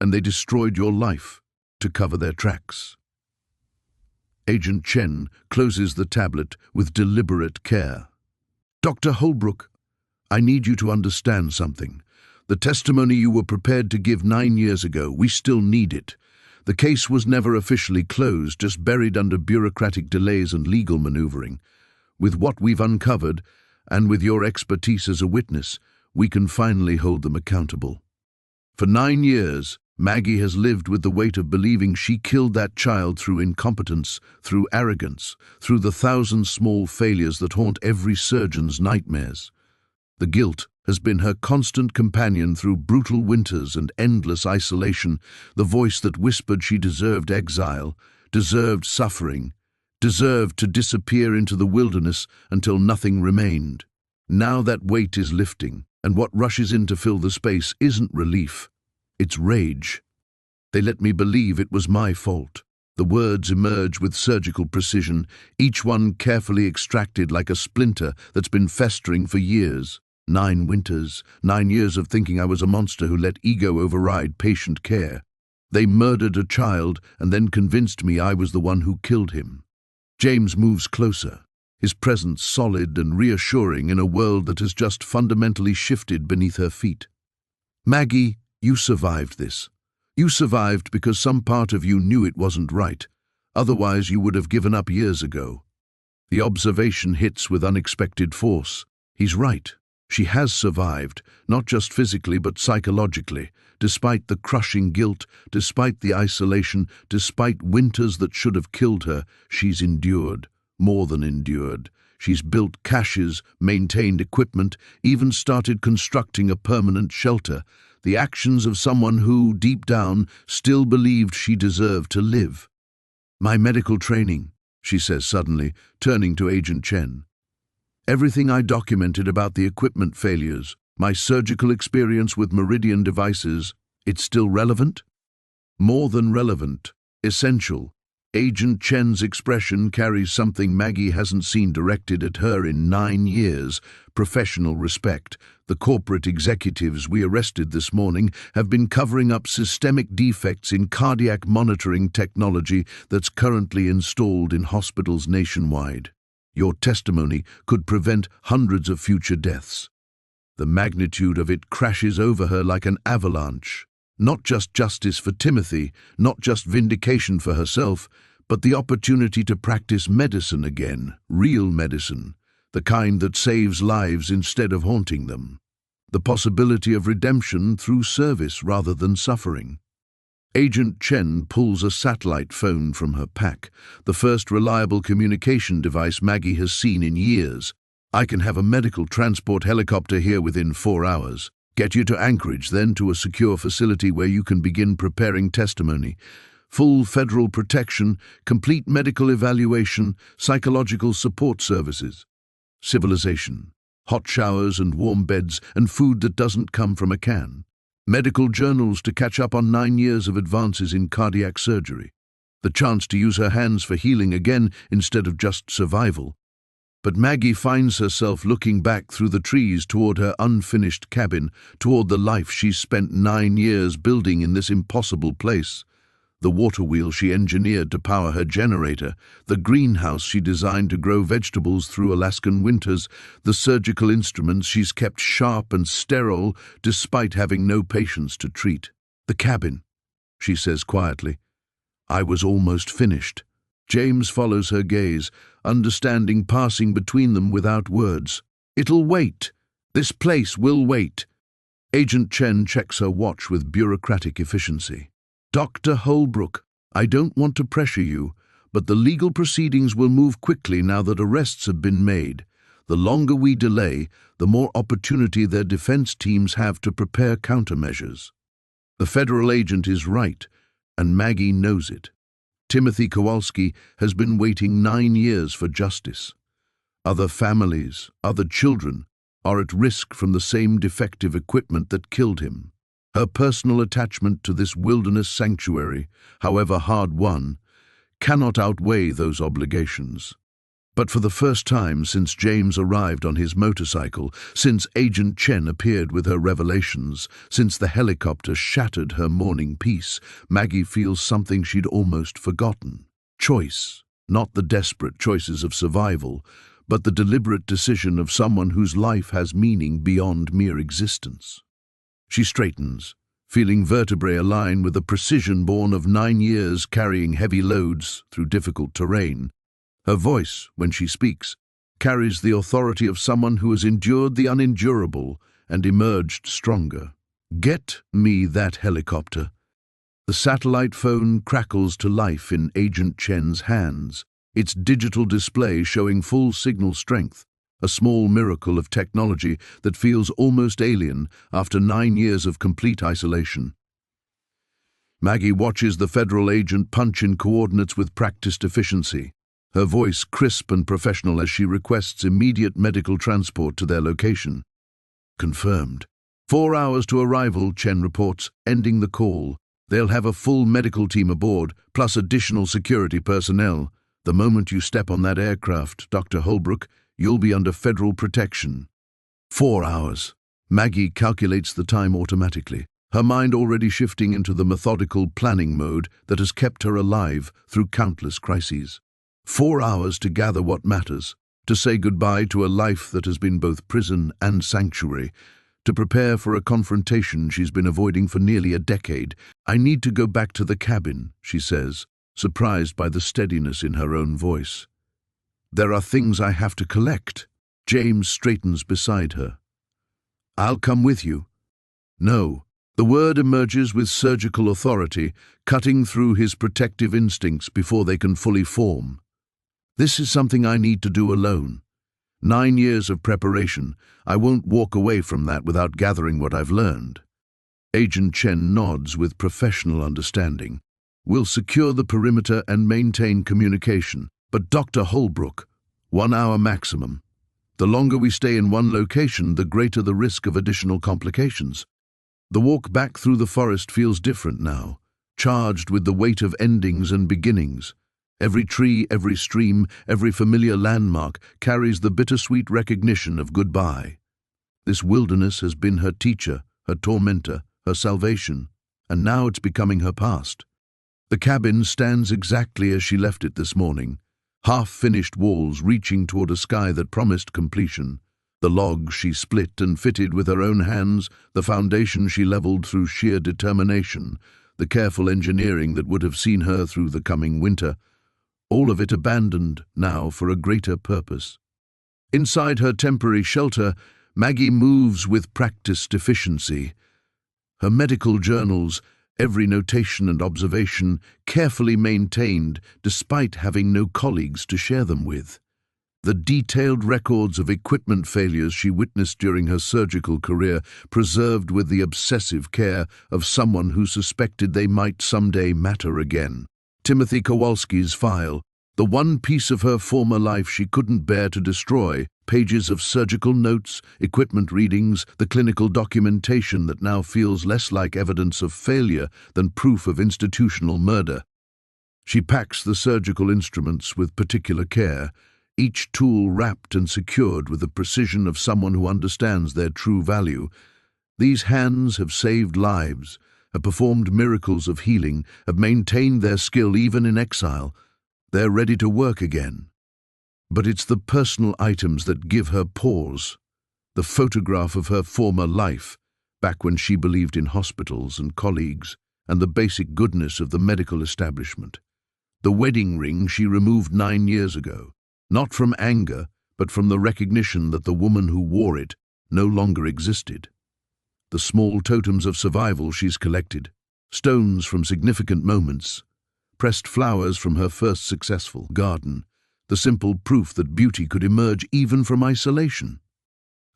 and they destroyed your life to cover their tracks. Agent Chen closes the tablet with deliberate care. Dr. Holbrook, I need you to understand something. The testimony you were prepared to give 9 years ago, we still need it. The case was never officially closed, just buried under bureaucratic delays and legal maneuvering. With what we've uncovered, and with your expertise as a witness, we can finally hold them accountable. For 9 years, Maggie has lived with the weight of believing she killed that child through incompetence, through arrogance, through the 1,000 small failures that haunt every surgeon's nightmares. The guilt has been her constant companion through brutal winters and endless isolation, the voice that whispered she deserved exile, deserved suffering, deserved to disappear into the wilderness until nothing remained. Now that weight is lifting, and what rushes in to fill the space isn't relief. It's rage. They let me believe it was my fault. The words emerge with surgical precision, each one carefully extracted like a splinter that's been festering for years. 9 winters, 9 years of thinking I was a monster who let ego override patient care. They murdered a child and then convinced me I was the one who killed him. James moves closer, his presence solid and reassuring in a world that has just fundamentally shifted beneath her feet. Maggie, you survived this. You survived because some part of you knew it wasn't right. Otherwise, you would have given up years ago. The observation hits with unexpected force. He's right. She has survived, not just physically but psychologically, despite the crushing guilt, despite the isolation, despite winters that should have killed her. She's endured, more than endured. She's built caches, maintained equipment, even started constructing a permanent shelter. The actions of someone who, deep down, still believed she deserved to live. My medical training, she says suddenly, turning to Agent Chen. Everything I documented about the equipment failures, my surgical experience with Meridian devices, it's still relevant? More than relevant, essential. Agent Chen's expression carries something Maggie hasn't seen directed at her in 9 years, professional respect. The corporate executives we arrested this morning have been covering up systemic defects in cardiac monitoring technology that's currently installed in hospitals nationwide. Your testimony could prevent hundreds of future deaths. The magnitude of it crashes over her like an avalanche. Not just justice for Timothy, not just vindication for herself, but the opportunity to practice medicine again, real medicine, the kind that saves lives instead of haunting them. The possibility of redemption through service rather than suffering. Agent Chen pulls a satellite phone from her pack, the first reliable communication device Maggie has seen in years. I can have a medical transport helicopter here within 4 hours. Get you to Anchorage, then to a secure facility where you can begin preparing testimony. Full federal protection, complete medical evaluation, psychological support services. Civilization. Hot showers and warm beds and food that doesn't come from a can. Medical journals to catch up on 9 years of advances in cardiac surgery. The chance to use her hands for healing again instead of just survival. But Maggie finds herself looking back through the trees toward her unfinished cabin, toward the life she's spent 9 years building in this impossible place. The water wheel she engineered to power her generator, the greenhouse she designed to grow vegetables through Alaskan winters, the surgical instruments she's kept sharp and sterile despite having no patients to treat. The cabin, she says quietly. I was almost finished. James follows her gaze, understanding passing between them without words. It'll wait. This place will wait. Agent Chen checks her watch with bureaucratic efficiency. Dr. Holbrook, I don't want to pressure you, but the legal proceedings will move quickly now that arrests have been made. The longer we delay, the more opportunity their defense teams have to prepare countermeasures. The federal agent is right, and Maggie knows it. Timothy Kowalski has been waiting 9 years for justice. Other families, other children, are at risk from the same defective equipment that killed him. Her personal attachment to this wilderness sanctuary, however hard-won, cannot outweigh those obligations. But for the first time since James arrived on his motorcycle, since Agent Chen appeared with her revelations, since the helicopter shattered her morning peace, Maggie feels something she'd almost forgotten. Choice, not the desperate choices of survival, but the deliberate decision of someone whose life has meaning beyond mere existence. She straightens, feeling vertebrae align with the precision born of 9 years carrying heavy loads through difficult terrain. Her voice, when she speaks, carries the authority of someone who has endured the unendurable and emerged stronger. Get me that helicopter. The satellite phone crackles to life in Agent Chen's hands, its digital display showing full signal strength, a small miracle of technology that feels almost alien after 9 years of complete isolation. Maggie watches the federal agent punch in coordinates with practiced efficiency, her voice crisp and professional as she requests immediate medical transport to their location. Confirmed. 4 hours to arrival, Chen reports, ending the call. They'll have a full medical team aboard, plus additional security personnel. The moment you step on that aircraft, Dr. Holbrook, you'll be under federal protection. 4 hours. Maggie calculates the time automatically, her mind already shifting into the methodical planning mode that has kept her alive through countless crises. 4 hours to gather what matters, to say goodbye to a life that has been both prison and sanctuary, to prepare for a confrontation she's been avoiding for nearly a decade. I need to go back to the cabin, she says, surprised by the steadiness in her own voice. There are things I have to collect. James straightens beside her. I'll come with you. No. The word emerges with surgical authority, cutting through his protective instincts before they can fully form. This is something I need to do alone. 9 years of preparation. I won't walk away from that without gathering what I've learned. Agent Chen nods with professional understanding. We'll secure the perimeter and maintain communication. But Dr. Holbrook, 1 hour maximum. The longer we stay in one location, the greater the risk of additional complications. The walk back through the forest feels different now, charged with the weight of endings and beginnings. Every tree, every stream, every familiar landmark carries the bittersweet recognition of goodbye. This wilderness has been her teacher, her tormentor, her salvation, and now it's becoming her past. The cabin stands exactly as she left it this morning, half-finished walls reaching toward a sky that promised completion. The logs she split and fitted with her own hands, the foundation she leveled through sheer determination, the careful engineering that would have seen her through the coming winter, all of it abandoned now for a greater purpose. Inside her temporary shelter, Maggie moves with practiced efficiency. Her medical journals, every notation and observation, carefully maintained despite having no colleagues to share them with. The detailed records of equipment failures she witnessed during her surgical career, preserved with the obsessive care of someone who suspected they might someday matter again. Timothy Kowalski's file, the one piece of her former life she couldn't bear to destroy, pages of surgical notes, equipment readings, the clinical documentation that now feels less like evidence of failure than proof of institutional murder. She packs the surgical instruments with particular care, each tool wrapped and secured with the precision of someone who understands their true value. These hands have saved lives, have performed miracles of healing, have maintained their skill even in exile. They're ready to work again. But it's the personal items that give her pause. The photograph of her former life, back when she believed in hospitals and colleagues, and the basic goodness of the medical establishment. The wedding ring she removed 9 years ago, not from anger, but from the recognition that the woman who wore it no longer existed. The small totems of survival she's collected, stones from significant moments, pressed flowers from her first successful garden, the simple proof that beauty could emerge even from isolation.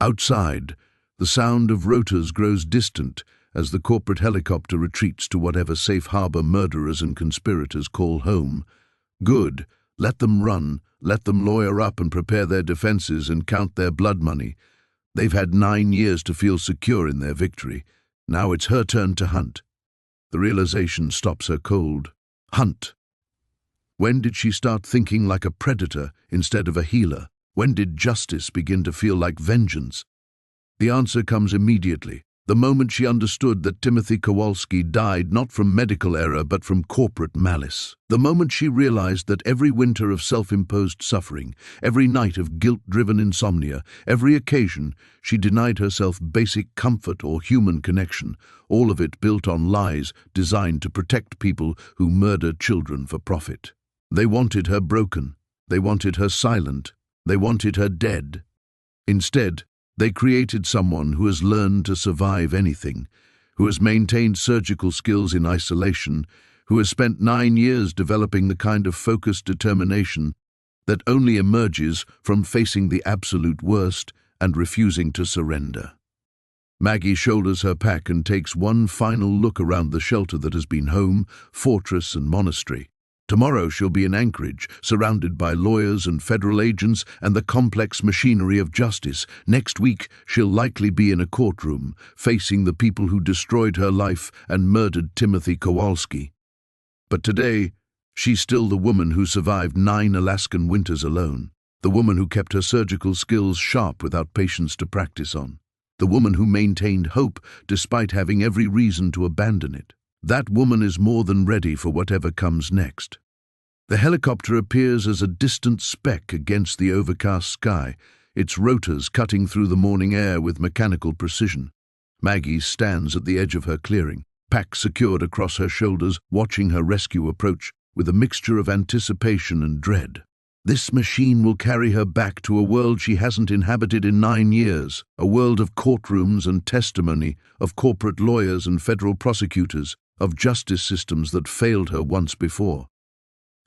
Outside, the sound of rotors grows distant as the corporate helicopter retreats to whatever safe harbor murderers and conspirators call home. Good, let them run, let them lawyer up and prepare their defenses and count their blood money. They've had 9 years to feel secure in their victory. Now it's her turn to hunt. The realization stops her cold. Hunt. When did she start thinking like a predator instead of a healer? When did justice begin to feel like vengeance? The answer comes immediately, the moment she understood that Timothy Kowalski died not from medical error but from corporate malice. The moment she realized that every winter of self-imposed suffering, every night of guilt-driven insomnia, every occasion she denied herself basic comfort or human connection, all of it built on lies designed to protect people who murder children for profit. They wanted her broken. They wanted her silent. They wanted her dead. Instead, they created someone who has learned to survive anything, who has maintained surgical skills in isolation, who has spent 9 years developing the kind of focused determination that only emerges from facing the absolute worst and refusing to surrender. Maggie shoulders her pack and takes one final look around the shelter that has been home, fortress, and monastery. Tomorrow she'll be in Anchorage, surrounded by lawyers and federal agents and the complex machinery of justice. Next week, she'll likely be in a courtroom, facing the people who destroyed her life and murdered Timothy Kowalski. But today, she's still the woman who survived 9 Alaskan winters alone, the woman who kept her surgical skills sharp without patience to practice on, the woman who maintained hope despite having every reason to abandon it. That woman is more than ready for whatever comes next. The helicopter appears as a distant speck against the overcast sky, its rotors cutting through the morning air with mechanical precision. Maggie stands at the edge of her clearing, pack secured across her shoulders, watching her rescue approach with a mixture of anticipation and dread. This machine will carry her back to a world she hasn't inhabited in 9 years, a world of courtrooms and testimony, of corporate lawyers and federal prosecutors, of justice systems that failed her once before.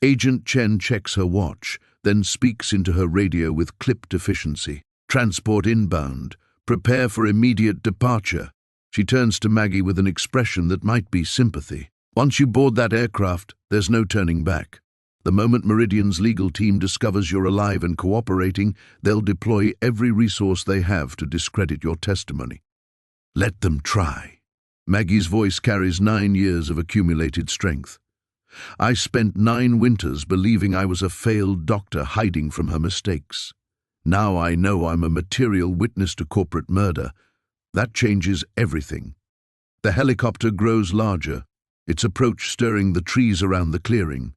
Agent Chen checks her watch, then speaks into her radio with clipped efficiency. Transport inbound. Prepare for immediate departure. She turns to Maggie with an expression that might be sympathy. Once you board that aircraft, there's no turning back. The moment Meridian's legal team discovers you're alive and cooperating, they'll deploy every resource they have to discredit your testimony. Let them try. Maggie's voice carries 9 years of accumulated strength. I spent 9 winters believing I was a failed doctor hiding from her mistakes. Now I know I'm a material witness to corporate murder. That changes everything. The helicopter grows larger, its approach stirring the trees around the clearing.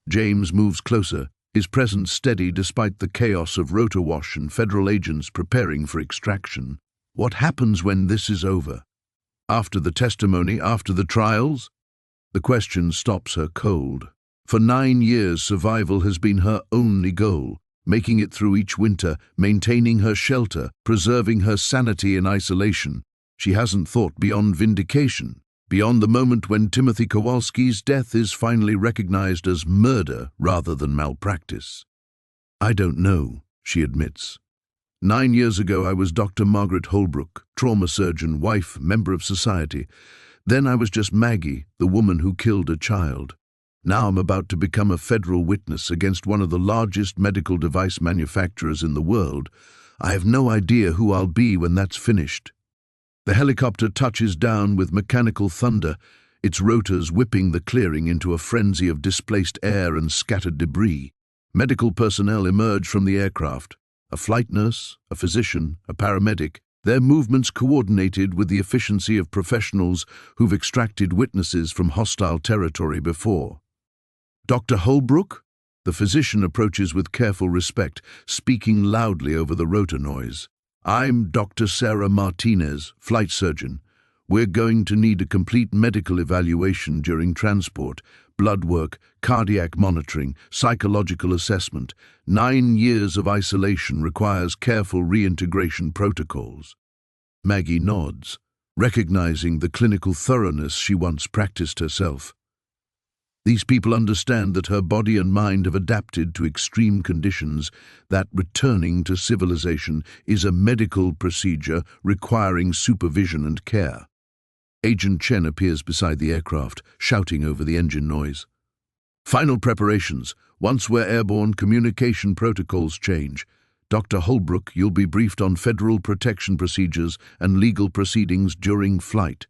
James moves closer, his presence steady despite the chaos of rotor wash and federal agents preparing for extraction. What happens when this is over? After the testimony, after the trials? The question stops her cold. For 9 years, survival has been her only goal, making it through each winter, maintaining her shelter, preserving her sanity in isolation. She hasn't thought beyond vindication, beyond the moment when Timothy Kowalski's death is finally recognized as murder rather than malpractice. I don't know, she admits. 9 years ago I was Dr. Margaret Holbrook, trauma surgeon, wife, member of society. Then I was just Maggie, the woman who killed a child. Now I'm about to become a federal witness against one of the largest medical device manufacturers in the world. I have no idea who I'll be when that's finished. The helicopter touches down with mechanical thunder, its rotors whipping the clearing into a frenzy of displaced air and scattered debris. Medical personnel emerge from the aircraft. A flight nurse, a physician, a paramedic, their movements coordinated with the efficiency of professionals who've extracted witnesses from hostile territory before. Dr. Holbrook? The physician approaches with careful respect, speaking loudly over the rotor noise. I'm Dr. Sarah Martinez, flight surgeon. We're going to need a complete medical evaluation during transport, blood work, cardiac monitoring, psychological assessment. 9 years of isolation requires careful reintegration protocols. Maggie nods, recognizing the clinical thoroughness she once practiced herself. These people understand that her body and mind have adapted to extreme conditions, that returning to civilization is a medical procedure requiring supervision and care. Agent Chen appears beside the aircraft, shouting over the engine noise. Final preparations. Once we're airborne, communication protocols change. Dr. Holbrook, you'll be briefed on federal protection procedures and legal proceedings during flight.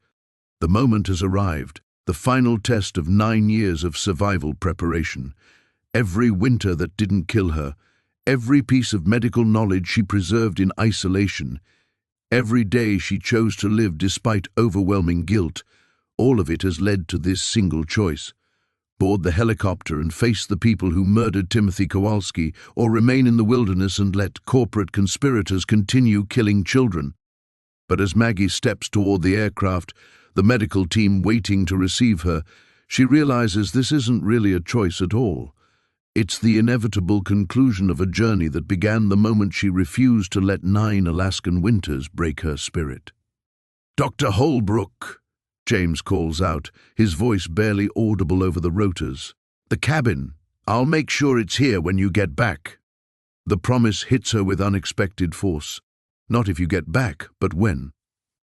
The moment has arrived, the final test of 9 years of survival preparation. Every winter that didn't kill her, every piece of medical knowledge she preserved in isolation, every day she chose to live despite overwhelming guilt, all of it has led to this single choice. Board the helicopter and face the people who murdered Timothy Kowalski, or remain in the wilderness and let corporate conspirators continue killing children. But as Maggie steps toward the aircraft, the medical team waiting to receive her, she realizes this isn't really a choice at all. It's the inevitable conclusion of a journey that began the moment she refused to let 9 Alaskan winters break her spirit. "Dr. Holbrook," James calls out, his voice barely audible over the rotors. "The cabin. I'll make sure it's here when you get back." The promise hits her with unexpected force. Not if you get back, but when.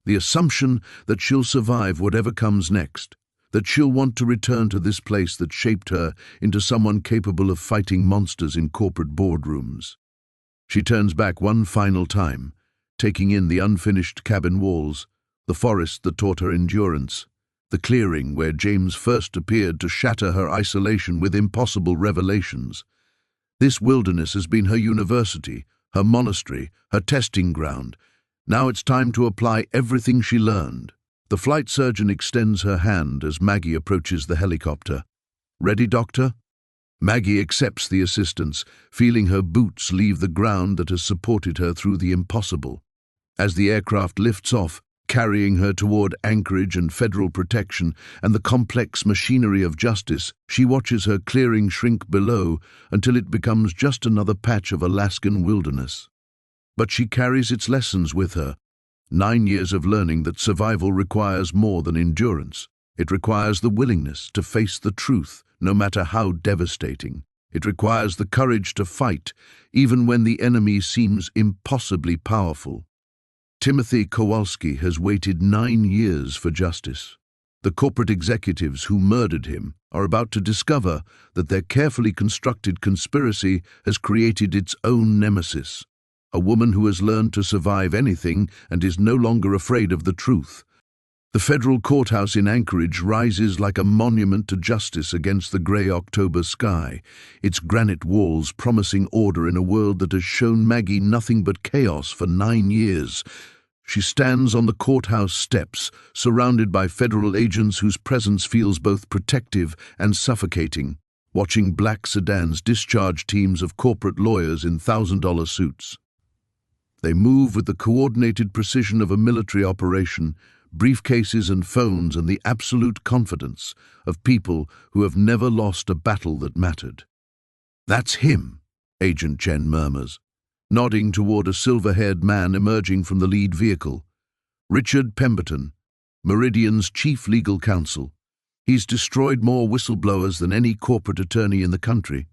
The assumption that she'll survive whatever comes next, that she'll want to return to this place that shaped her into someone capable of fighting monsters in corporate boardrooms. She turns back one final time, taking in the unfinished cabin walls, the forest that taught her endurance, the clearing where James first appeared to shatter her isolation with impossible revelations. This wilderness has been her university, her monastery, her testing ground. Now it's time to apply everything she learned. The flight surgeon extends her hand as Maggie approaches the helicopter. "Ready, doctor?" Maggie accepts the assistance, feeling her boots leave the ground that has supported her through the impossible. As the aircraft lifts off, carrying her toward anchorage and federal protection and the complex machinery of justice, she watches her clearing shrink below until it becomes just another patch of Alaskan wilderness. But she carries its lessons with her. 9 years of learning that survival requires more than endurance. It requires the willingness to face the truth, no matter how devastating. It requires the courage to fight, even when the enemy seems impossibly powerful. Timothy Kowalski has waited 9 years for justice. The corporate executives who murdered him are about to discover that their carefully constructed conspiracy has created its own nemesis. A woman who has learned to survive anything and is no longer afraid of the truth. The federal courthouse in Anchorage rises like a monument to justice against the grey October sky, its granite walls promising order in a world that has shown Maggie nothing but chaos for 9 years. She stands on the courthouse steps, surrounded by federal agents whose presence feels both protective and suffocating, watching black sedans discharge teams of corporate lawyers in $1,000 suits. They move with the coordinated precision of a military operation, briefcases and phones and the absolute confidence of people who have never lost a battle that mattered. "That's him," Agent Chen murmurs, nodding toward a silver-haired man emerging from the lead vehicle. "Richard Pemberton, Meridian's chief legal counsel. He's destroyed more whistleblowers than any corporate attorney in the country."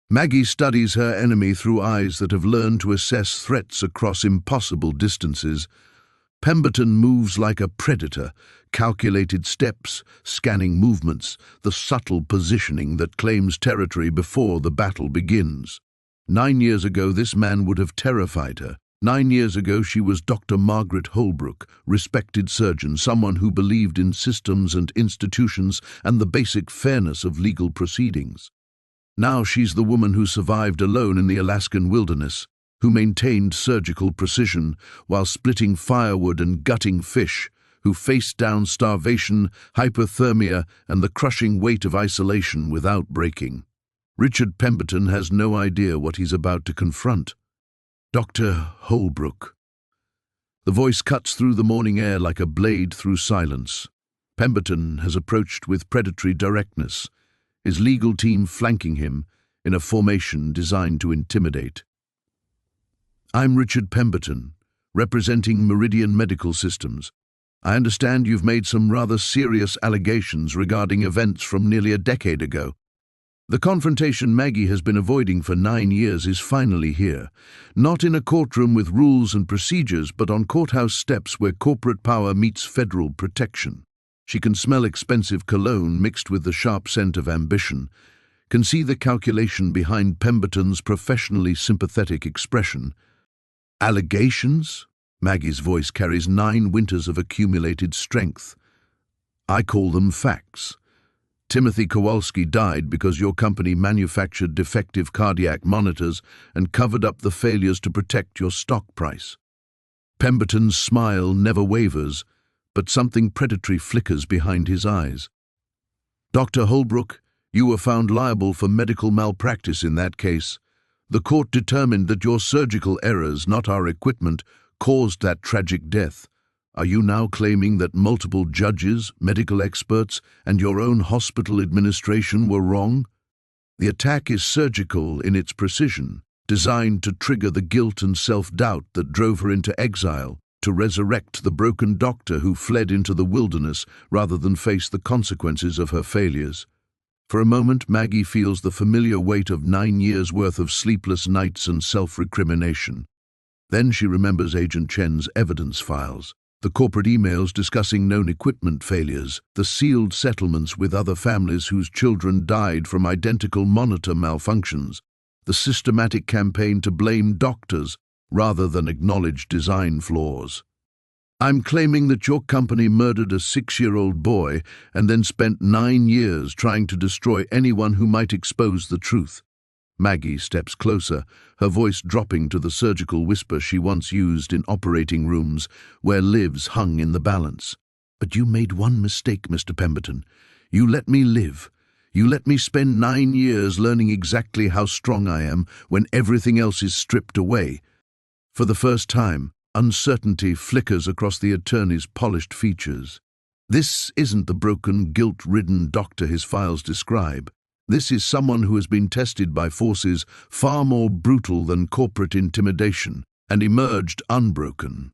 Maggie studies her enemy through eyes that have learned to assess threats across impossible distances. Pemberton moves like a predator, calculated steps, scanning movements, the subtle positioning that claims territory before the battle begins. 9 years ago, this man would have terrified her. 9 years ago, she was Dr. Margaret Holbrook, respected surgeon, someone who believed in systems and institutions and the basic fairness of legal proceedings. Now she's the woman who survived alone in the Alaskan wilderness, who maintained surgical precision while splitting firewood and gutting fish, who faced down starvation, hypothermia, and the crushing weight of isolation without breaking. Richard Pemberton has no idea what he's about to confront. "Dr. Holbrook." The voice cuts through the morning air like a blade through silence. Pemberton has approached with predatory directness, his legal team flanking him in a formation designed to intimidate. I'm Richard Pemberton, representing Meridian Medical Systems. I understand you've made some rather serious allegations regarding events from nearly a decade ago. The confrontation Maggie has been avoiding for 9 years is finally here, not in a courtroom with rules and procedures, but on courthouse steps where corporate power meets federal protection. She can smell expensive cologne mixed with the sharp scent of ambition, can see the calculation behind Pemberton's professionally sympathetic expression. Allegations? Maggie's voice carries 9 winters of accumulated strength. I call them facts. Timothy Kowalski died because your company manufactured defective cardiac monitors and covered up the failures to protect your stock price. Pemberton's smile never wavers, but something predatory flickers behind his eyes. Dr. Holbrook, you were found liable for medical malpractice in that case. The court determined that your surgical errors, not our equipment, caused that tragic death. Are you now claiming that multiple judges, medical experts, and your own hospital administration were wrong? The attack is surgical in its precision, designed to trigger the guilt and self-doubt that drove her into exile, to resurrect the broken doctor who fled into the wilderness rather than face the consequences of her failures. For a moment, Maggie feels the familiar weight of 9 years' worth of sleepless nights and self-recrimination. Then she remembers Agent Chen's evidence files. The corporate emails discussing known equipment failures, the sealed settlements with other families whose children died from identical monitor malfunctions, the systematic campaign to blame doctors rather than acknowledge design flaws. I'm claiming that your company murdered a 6-year-old boy and then spent 9 years trying to destroy anyone who might expose the truth. Maggie steps closer, her voice dropping to the surgical whisper she once used in operating rooms where lives hung in the balance. But you made one mistake, Mr. Pemberton. You let me live. You let me spend 9 years learning exactly how strong I am when everything else is stripped away. For the first time, uncertainty flickers across the attorney's polished features. This isn't the broken, guilt-ridden doctor his files describe. This is someone who has been tested by forces far more brutal than corporate intimidation and emerged unbroken.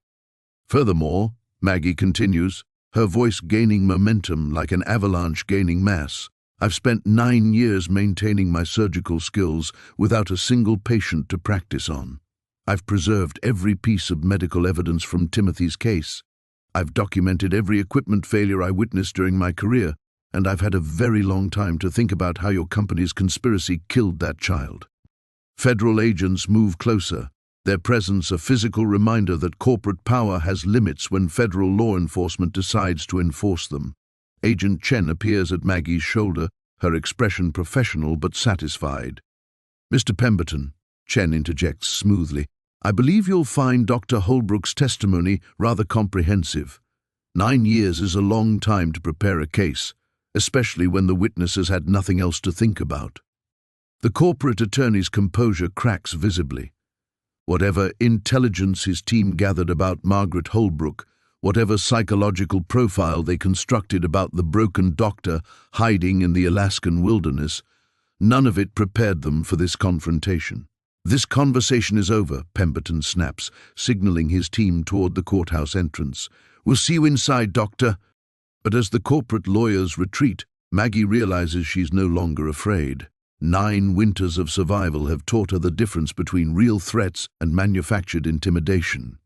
Furthermore, Maggie continues, her voice gaining momentum like an avalanche gaining mass, I've spent 9 years maintaining my surgical skills without a single patient to practice on. I've preserved every piece of medical evidence from Timothy's case. I've documented every equipment failure I witnessed during my career, and I've had a very long time to think about how your company's conspiracy killed that child. Federal agents move closer, their presence a physical reminder that corporate power has limits when federal law enforcement decides to enforce them. Agent Chen appears at Maggie's shoulder, her expression professional but satisfied. Mr. Pemberton, Chen interjects smoothly, I believe you'll find Dr. Holbrook's testimony rather comprehensive. 9 years is a long time to prepare a case, especially when the witness has had nothing else to think about. The corporate attorney's composure cracks visibly. Whatever intelligence his team gathered about Margaret Holbrook, whatever psychological profile they constructed about the broken doctor hiding in the Alaskan wilderness, none of it prepared them for this confrontation. This conversation is over, Pemberton snaps, signaling his team toward the courthouse entrance. We'll see you inside, Doctor. But as the corporate lawyers retreat, Maggie realizes she's no longer afraid. 9 winters of survival have taught her the difference between real threats and manufactured intimidation.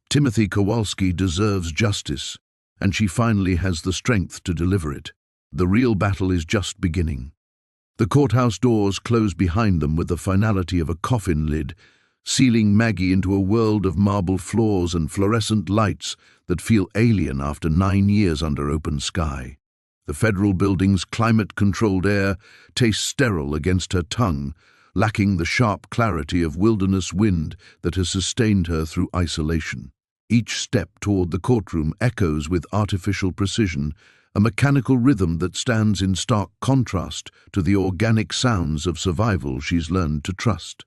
Timothy Kowalski deserves justice, and she finally has the strength to deliver it. The real battle is just beginning. The courthouse doors close behind them with the finality of a coffin lid, sealing Maggie into a world of marble floors and fluorescent lights that feel alien after 9 years under open sky. The federal building's climate-controlled air tastes sterile against her tongue, lacking the sharp clarity of wilderness wind that has sustained her through isolation. Each step toward the courtroom echoes with artificial precision, a mechanical rhythm that stands in stark contrast to the organic sounds of survival she's learned to trust.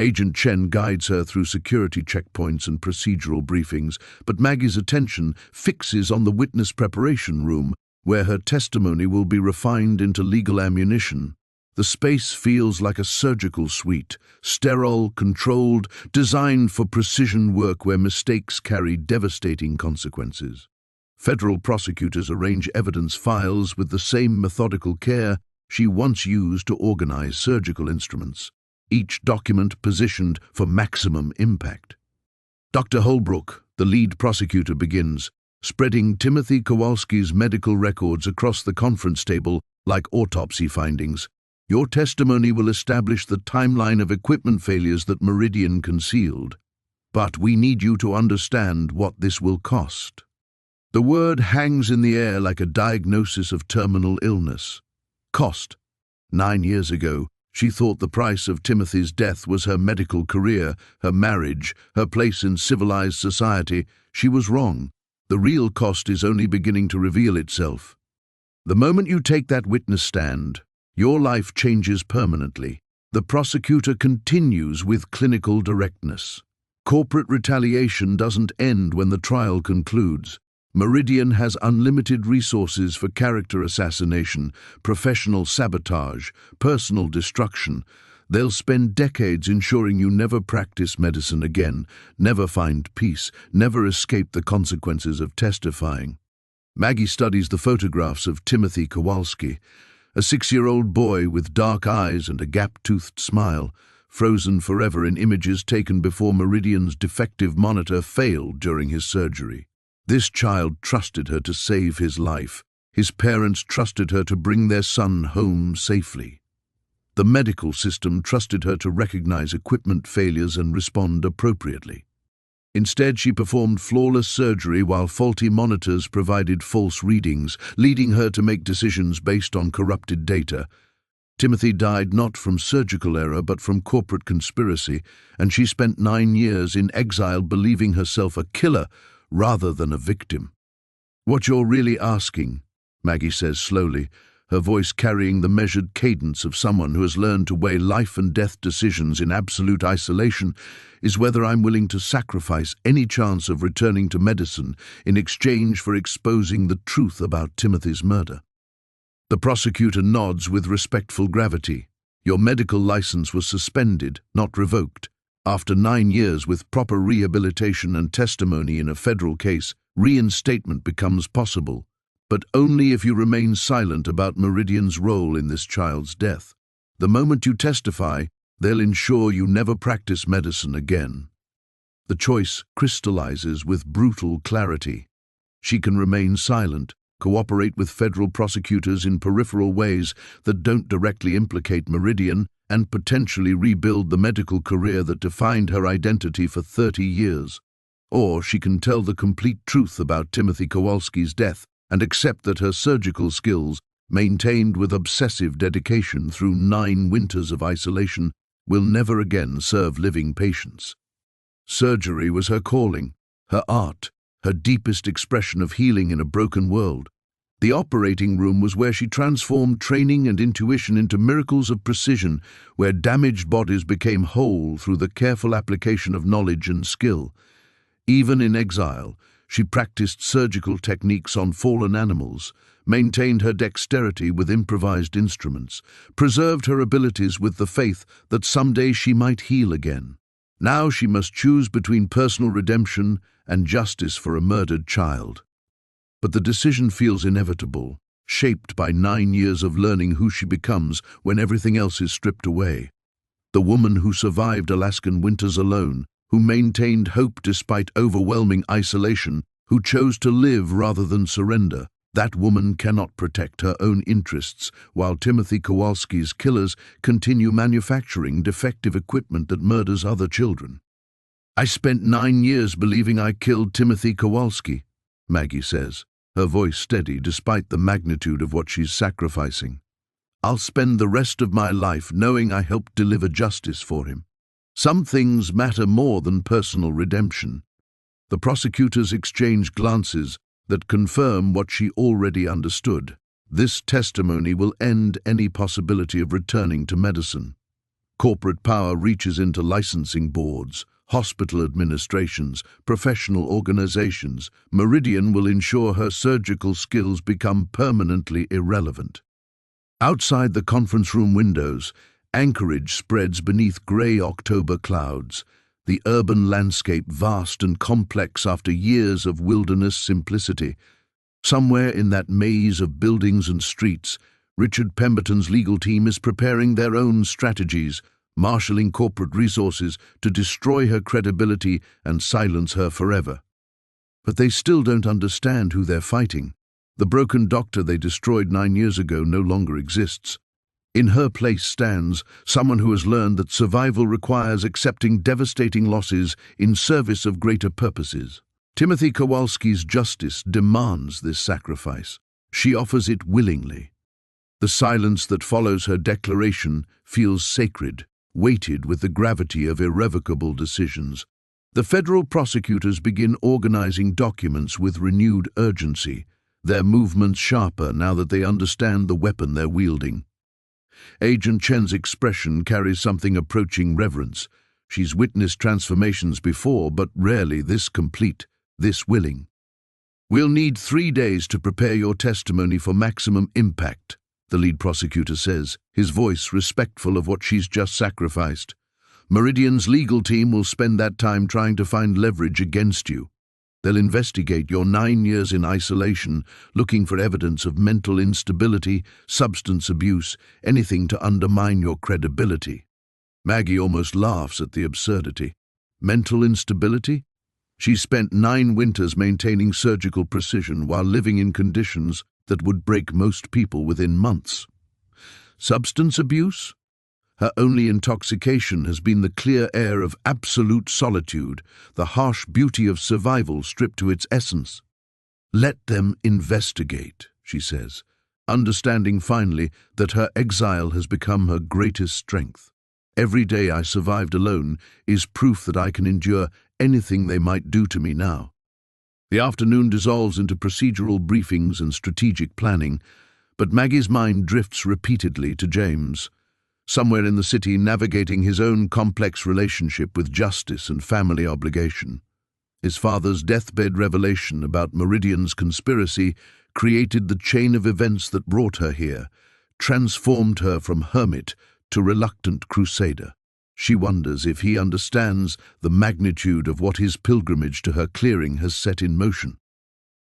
Agent Chen guides her through security checkpoints and procedural briefings, but Maggie's attention fixes on the witness preparation room, where her testimony will be refined into legal ammunition. The space feels like a surgical suite, sterile, controlled, designed for precision work where mistakes carry devastating consequences. Federal prosecutors arrange evidence files with the same methodical care she once used to organize surgical instruments, each document positioned for maximum impact. Dr. Holbrook, the lead prosecutor, begins, spreading Timothy Kowalski's medical records across the conference table like autopsy findings. Your testimony will establish the timeline of equipment failures that Meridian concealed. But we need you to understand what this will cost. The word hangs in the air like a diagnosis of terminal illness. Cost. 9 years ago, she thought the price of Timothy's death was her medical career, her marriage, her place in civilized society. She was wrong. The real cost is only beginning to reveal itself. The moment you take that witness stand, your life changes permanently. The prosecutor continues with clinical directness. Corporate retaliation doesn't end when the trial concludes. Meridian has unlimited resources for character assassination, professional sabotage, personal destruction. They'll spend decades ensuring you never practice medicine again, never find peace, never escape the consequences of testifying. Maggie studies the photographs of Timothy Kowalski, a 6-year-old boy with dark eyes and a gap-toothed smile, frozen forever in images taken before Meridian's defective monitor failed during his surgery. This child trusted her to save his life. His parents trusted her to bring their son home safely. The medical system trusted her to recognize equipment failures and respond appropriately. Instead, she performed flawless surgery while faulty monitors provided false readings, leading her to make decisions based on corrupted data. Timothy died not from surgical error but from corporate conspiracy, and she spent 9 years in exile believing herself a killer rather than a victim. What you're really asking, Maggie says slowly, her voice carrying the measured cadence of someone who has learned to weigh life and death decisions in absolute isolation, is whether I'm willing to sacrifice any chance of returning to medicine in exchange for exposing the truth about Timothy's murder. The prosecutor nods with respectful gravity. Your medical license was suspended, not revoked. After 9 years with proper rehabilitation and testimony in a federal case, reinstatement becomes possible, but only if you remain silent about Meridian's role in this child's death. The moment you testify, they'll ensure you never practice medicine again. The choice crystallizes with brutal clarity. She can remain silent, cooperate with federal prosecutors in peripheral ways that don't directly implicate Meridian, and potentially rebuild the medical career that defined her identity for 30 years. Or she can tell the complete truth about Timothy Kowalski's death and accept that her surgical skills, maintained with obsessive dedication through 9 winters of isolation, will never again serve living patients. Surgery was her calling, her art, her deepest expression of healing in a broken world. The operating room was where she transformed training and intuition into miracles of precision, where damaged bodies became whole through the careful application of knowledge and skill. Even in exile, she practiced surgical techniques on fallen animals, maintained her dexterity with improvised instruments, preserved her abilities with the faith that someday she might heal again. Now she must choose between personal redemption and justice for a murdered child. But the decision feels inevitable, shaped by 9 years of learning who she becomes when everything else is stripped away. The woman who survived Alaskan winters alone, who maintained hope despite overwhelming isolation, who chose to live rather than surrender, that woman cannot protect her own interests while Timothy Kowalski's killers continue manufacturing defective equipment that murders other children. I spent 9 years believing I killed Timothy Kowalski, Maggie says, her voice steady despite the magnitude of what she's sacrificing. I'll spend the rest of my life knowing I helped deliver justice for him. Some things matter more than personal redemption. The prosecutors exchange glances that confirm what she already understood. This testimony will end any possibility of returning to medicine. Corporate power reaches into licensing boards, hospital administrations, professional organizations. Meridian will ensure her surgical skills become permanently irrelevant. Outside the conference room windows, Anchorage spreads beneath grey October clouds, the urban landscape vast and complex after years of wilderness simplicity. Somewhere in that maze of buildings and streets, Richard Pemberton's legal team is preparing their own strategies, marshalling corporate resources to destroy her credibility and silence her forever. But they still don't understand who they're fighting. The broken doctor they destroyed 9 years ago no longer exists. In her place stands someone who has learned that survival requires accepting devastating losses in service of greater purposes. Timothy Kowalski's justice demands this sacrifice. She offers it willingly. The silence that follows her declaration feels sacred, weighted with the gravity of irrevocable decisions. The federal prosecutors begin organizing documents with renewed urgency, their movements sharper now that they understand the weapon they're wielding. Agent Chen's expression carries something approaching reverence. She's witnessed transformations before, but rarely this complete, this willing. "We'll need 3 days to prepare your testimony for maximum impact," the lead prosecutor says, his voice respectful of what she's just sacrificed. "Meridian's legal team will spend that time trying to find leverage against you. They'll investigate your 9 years in isolation, looking for evidence of mental instability, substance abuse, anything to undermine your credibility." Maggie almost laughs at the absurdity. Mental instability? She spent 9 winters maintaining surgical precision while living in conditions that would break most people within months. Substance abuse? Her only intoxication has been the clear air of absolute solitude, the harsh beauty of survival stripped to its essence. "Let them investigate," she says, understanding finally that her exile has become her greatest strength. "Every day I survived alone is proof that I can endure anything they might do to me now." The afternoon dissolves into procedural briefings and strategic planning, but Maggie's mind drifts repeatedly to James, somewhere in the city navigating his own complex relationship with justice and family obligation. His father's deathbed revelation about Meridian's conspiracy created the chain of events that brought her here, transformed her from hermit to reluctant crusader. She wonders if he understands the magnitude of what his pilgrimage to her clearing has set in motion.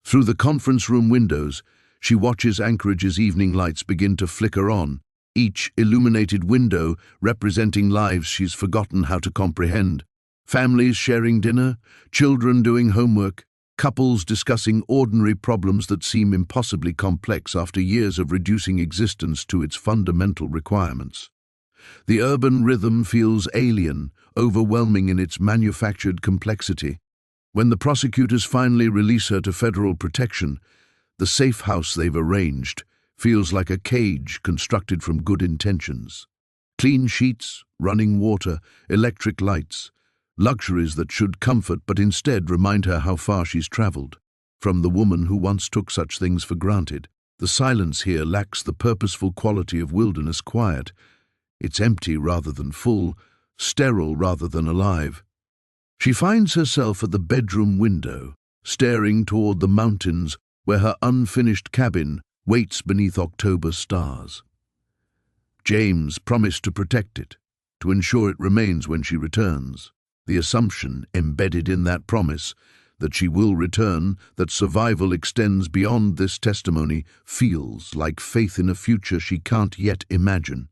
Through the conference room windows, she watches Anchorage's evening lights begin to flicker on, each illuminated window representing lives she's forgotten how to comprehend. Families sharing dinner, children doing homework, couples discussing ordinary problems that seem impossibly complex after years of reducing existence to its fundamental requirements. The urban rhythm feels alien, overwhelming in its manufactured complexity. When the prosecutors finally release her to federal protection, the safe house they've arranged feels like a cage constructed from good intentions. Clean sheets, running water, electric lights, luxuries that should comfort but instead remind her how far she's traveled. From the woman who once took such things for granted, the silence here lacks the purposeful quality of wilderness quiet. It's empty rather than full, sterile rather than alive. She finds herself at the bedroom window, staring toward the mountains where her unfinished cabin waits beneath October stars. James promised to protect it, to ensure it remains when she returns. The assumption embedded in that promise, that she will return, that survival extends beyond this testimony, feels like faith in a future she can't yet imagine.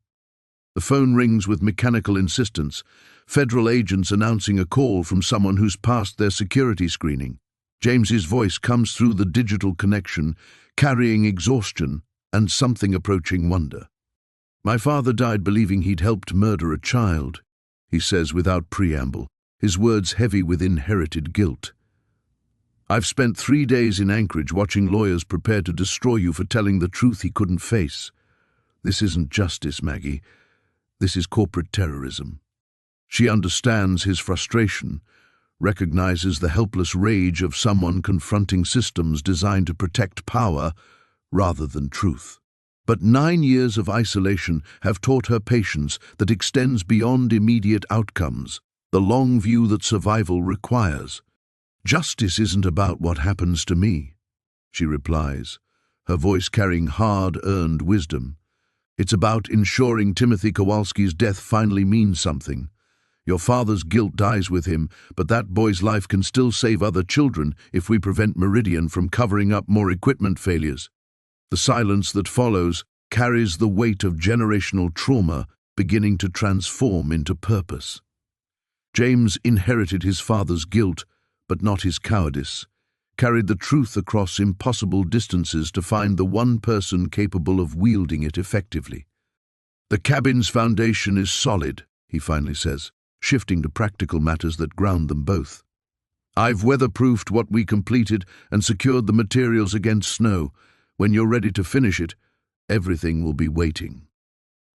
The phone rings with mechanical insistence, federal agents announcing a call from someone who's passed their security screening. James's voice comes through the digital connection, carrying exhaustion and something approaching wonder. "My father died believing he'd helped murder a child," he says without preamble, his words heavy with inherited guilt. "I've spent 3 days in Anchorage watching lawyers prepare to destroy you for telling the truth he couldn't face. This isn't justice, Maggie. This is corporate terrorism." She understands his frustration, recognizes the helpless rage of someone confronting systems designed to protect power rather than truth. But 9 years of isolation have taught her patience that extends beyond immediate outcomes, the long view that survival requires. "Justice isn't about what happens to me," she replies, her voice carrying hard-earned wisdom. "It's about ensuring Timothy Kowalski's death finally means something. Your father's guilt dies with him, but that boy's life can still save other children if we prevent Meridian from covering up more equipment failures." The silence that follows carries the weight of generational trauma beginning to transform into purpose. James inherited his father's guilt, but not his cowardice, carried the truth across impossible distances to find the one person capable of wielding it effectively. "The cabin's foundation is solid," he finally says, shifting to practical matters that ground them both. "I've weatherproofed what we completed and secured the materials against snow. When you're ready to finish it, everything will be waiting."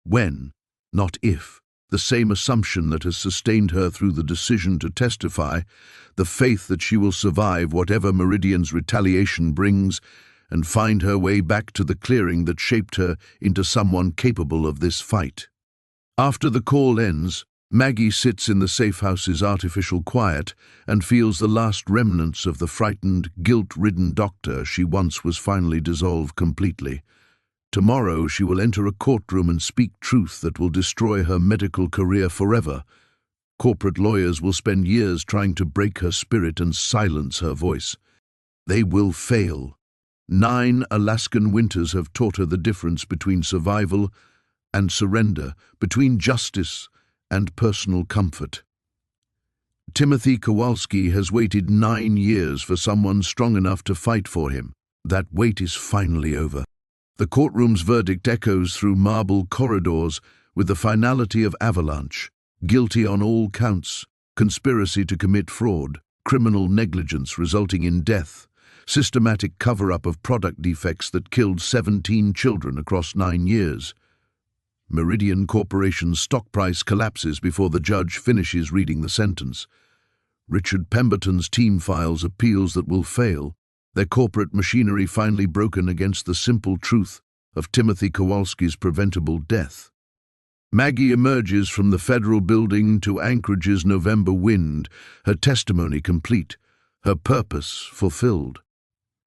When, not if, the same assumption that has sustained her through the decision to testify, the faith that she will survive whatever Meridian's retaliation brings and find her way back to the clearing that shaped her into someone capable of this fight. After the call ends, Maggie sits in the safe house's artificial quiet and feels the last remnants of the frightened, guilt-ridden doctor she once was finally dissolve completely. Tomorrow she will enter a courtroom and speak truth that will destroy her medical career forever. Corporate lawyers will spend years trying to break her spirit and silence her voice. They will fail. 9 Alaskan winters have taught her the difference between survival and surrender, between justice and personal comfort. Timothy Kowalski has waited 9 years for someone strong enough to fight for him. That wait is finally over. The courtroom's verdict echoes through marble corridors with the finality of Avalanche: guilty on all counts, conspiracy to commit fraud, criminal negligence resulting in death, systematic cover-up of product defects that killed 17 children across 9 years. Meridian Corporation's stock price collapses before the judge finishes reading the sentence. Richard Pemberton's team files appeals that will fail, their corporate machinery finally broken against the simple truth of Timothy Kowalski's preventable death. Maggie emerges from the federal building to Anchorage's November wind, her testimony complete, her purpose fulfilled.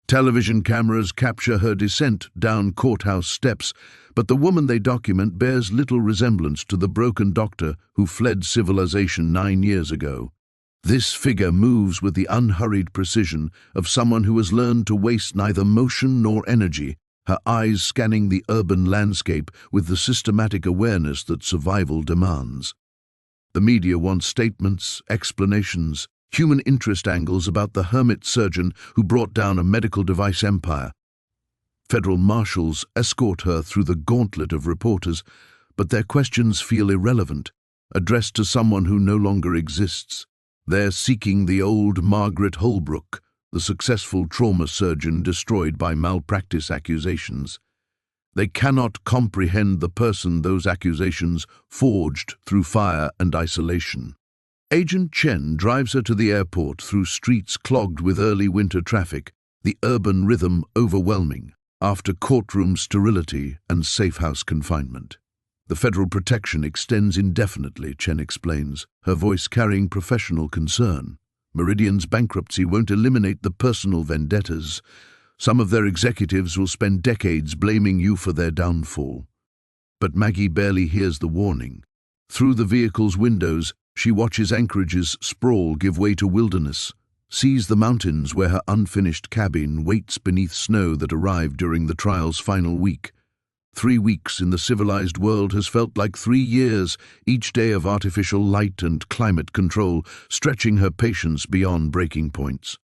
Television cameras capture her descent down courthouse steps, but the woman they document bears little resemblance to the broken doctor who fled civilization 9 years ago. This figure moves with the unhurried precision of someone who has learned to waste neither motion nor energy, her eyes scanning the urban landscape with the systematic awareness that survival demands. The media wants statements, explanations, human interest angles about the hermit surgeon who brought down a medical device empire. Federal marshals escort her through the gauntlet of reporters, but their questions feel irrelevant, addressed to someone who no longer exists. They're seeking the old Margaret Holbrook, the successful trauma surgeon destroyed by malpractice accusations. They cannot comprehend the person those accusations forged through fire and isolation. Agent Chen drives her to the airport through streets clogged with early winter traffic, the urban rhythm overwhelming, after courtroom sterility and safe-house confinement. The federal protection extends indefinitely, Chen explains, her voice carrying professional concern. Meridian's bankruptcy won't eliminate the personal vendettas. Some of their executives will spend decades blaming you for their downfall. But Maggie barely hears the warning. Through the vehicle's windows, she watches Anchorage's sprawl give way to wilderness, sees the mountains where her unfinished cabin waits beneath snow that arrived during the trial's final week. 3 weeks in the civilized world has felt like 3 years, each day of artificial light and climate control, stretching her patience beyond breaking points.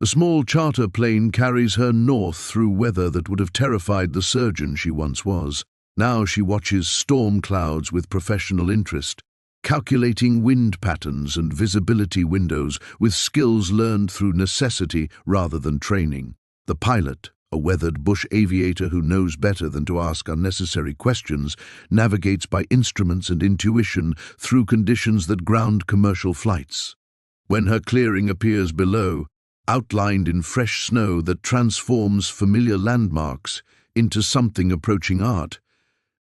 The small charter plane carries her north through weather that would have terrified the surgeon she once was. Now she watches storm clouds with professional interest, calculating wind patterns and visibility windows with skills learned through necessity rather than training. The pilot, a weathered bush aviator who knows better than to ask unnecessary questions, navigates by instruments and intuition through conditions that ground commercial flights. When her clearing appears below, outlined in fresh snow that transforms familiar landmarks into something approaching art.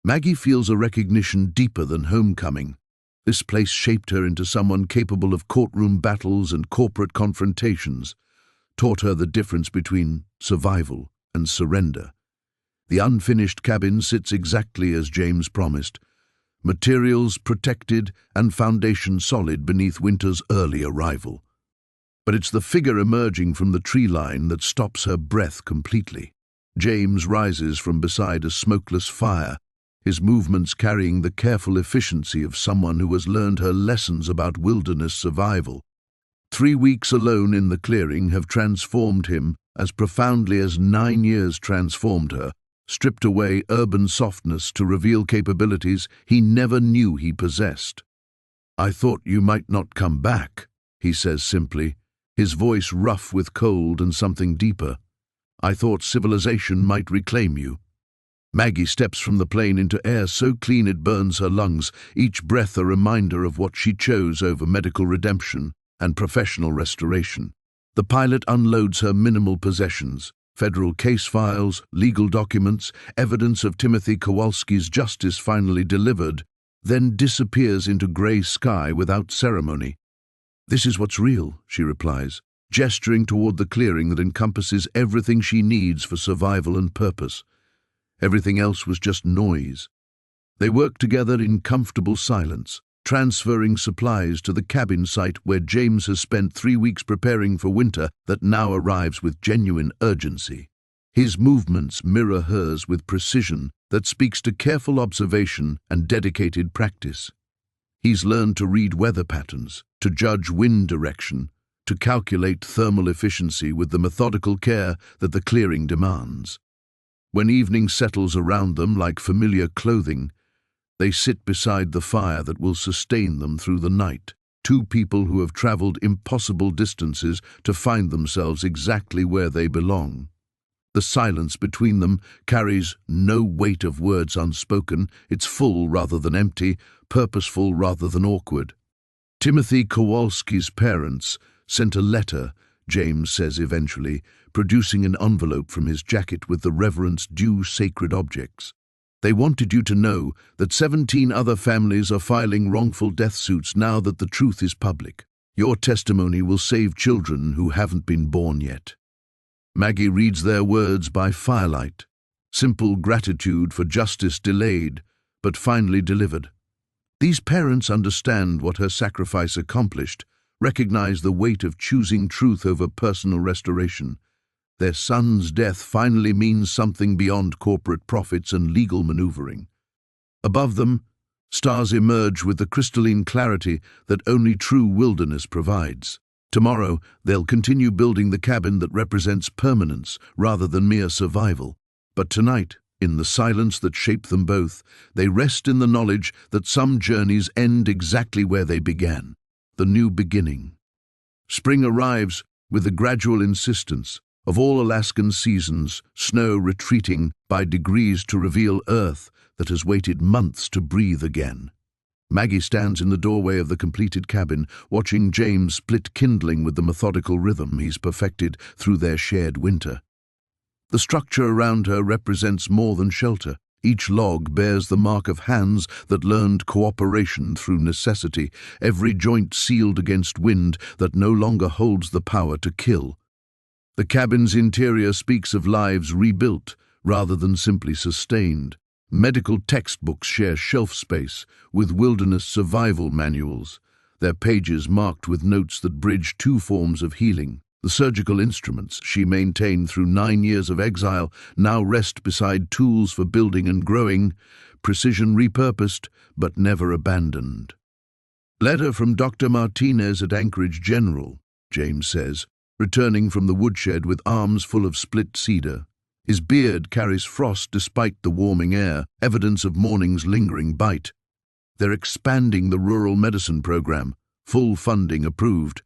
Maggie feels a recognition deeper than homecoming. This place shaped her into someone capable of courtroom battles and corporate confrontations, taught her the difference between survival and surrender. The unfinished cabin sits exactly as James promised, materials protected and foundation solid beneath winter's early arrival. But it's the figure emerging from the tree line that stops her breath completely. James rises from beside a smokeless fire, his movements carrying the careful efficiency of someone who has learned her lessons about wilderness survival. 3 weeks alone in the clearing have transformed him as profoundly as 9 years transformed her, stripped away urban softness to reveal capabilities he never knew he possessed. "I thought you might not come back," he says simply, his voice rough with cold and something deeper. "I thought civilization might reclaim you." Maggie steps from the plane into air so clean it burns her lungs, each breath a reminder of what she chose over medical redemption and professional restoration. The pilot unloads her minimal possessions, federal case files, legal documents, evidence of Timothy Kowalski's justice finally delivered, then disappears into grey sky without ceremony. "This is what's real," she replies, gesturing toward the clearing that encompasses everything she needs for survival and purpose. Everything else was just noise. They work together in comfortable silence, transferring supplies to the cabin site where James has spent 3 weeks preparing for winter that now arrives with genuine urgency. His movements mirror hers with precision that speaks to careful observation and dedicated practice. He's learned to read weather patterns, to judge wind direction, to calculate thermal efficiency with the methodical care that the clearing demands. When evening settles around them like familiar clothing, they sit beside the fire that will sustain them through the night, 2 people who have traveled impossible distances to find themselves exactly where they belong. The silence between them carries no weight of words unspoken. It's full rather than empty, purposeful rather than awkward. Timothy Kowalski's parents sent a letter, James says eventually, producing an envelope from his jacket with the reverence due sacred objects. "They wanted you to know that 17 other families are filing wrongful death suits now that the truth is public. Your testimony will save children who haven't been born yet." Maggie reads their words by firelight, simple gratitude for justice delayed, but finally delivered. These parents understand what her sacrifice accomplished, recognize the weight of choosing truth over personal restoration. Their son's death finally means something beyond corporate profits and legal maneuvering. Above them, stars emerge with the crystalline clarity that only true wilderness provides. Tomorrow, they'll continue building the cabin that represents permanence rather than mere survival. But tonight, in the silence that shaped them both, they rest in the knowledge that some journeys end exactly where they began, the new beginning. Spring arrives with the gradual insistence of all Alaskan seasons, snow retreating by degrees to reveal earth that has waited months to breathe again. Maggie stands in the doorway of the completed cabin, watching James split kindling with the methodical rhythm he's perfected through their shared winter. The structure around her represents more than shelter. Each log bears the mark of hands that learned cooperation through necessity, every joint sealed against wind that no longer holds the power to kill. The cabin's interior speaks of lives rebuilt rather than simply sustained. Medical textbooks share shelf space with wilderness survival manuals, their pages marked with notes that bridge 2 forms of healing. The surgical instruments she maintained through 9 years of exile now rest beside tools for building and growing, precision repurposed but never abandoned. "Letter from Dr. Martinez at Anchorage General," James says, returning from the woodshed with arms full of split cedar. His beard carries frost despite the warming air, evidence of morning's lingering bite. They're expanding the rural medicine program, full funding approved.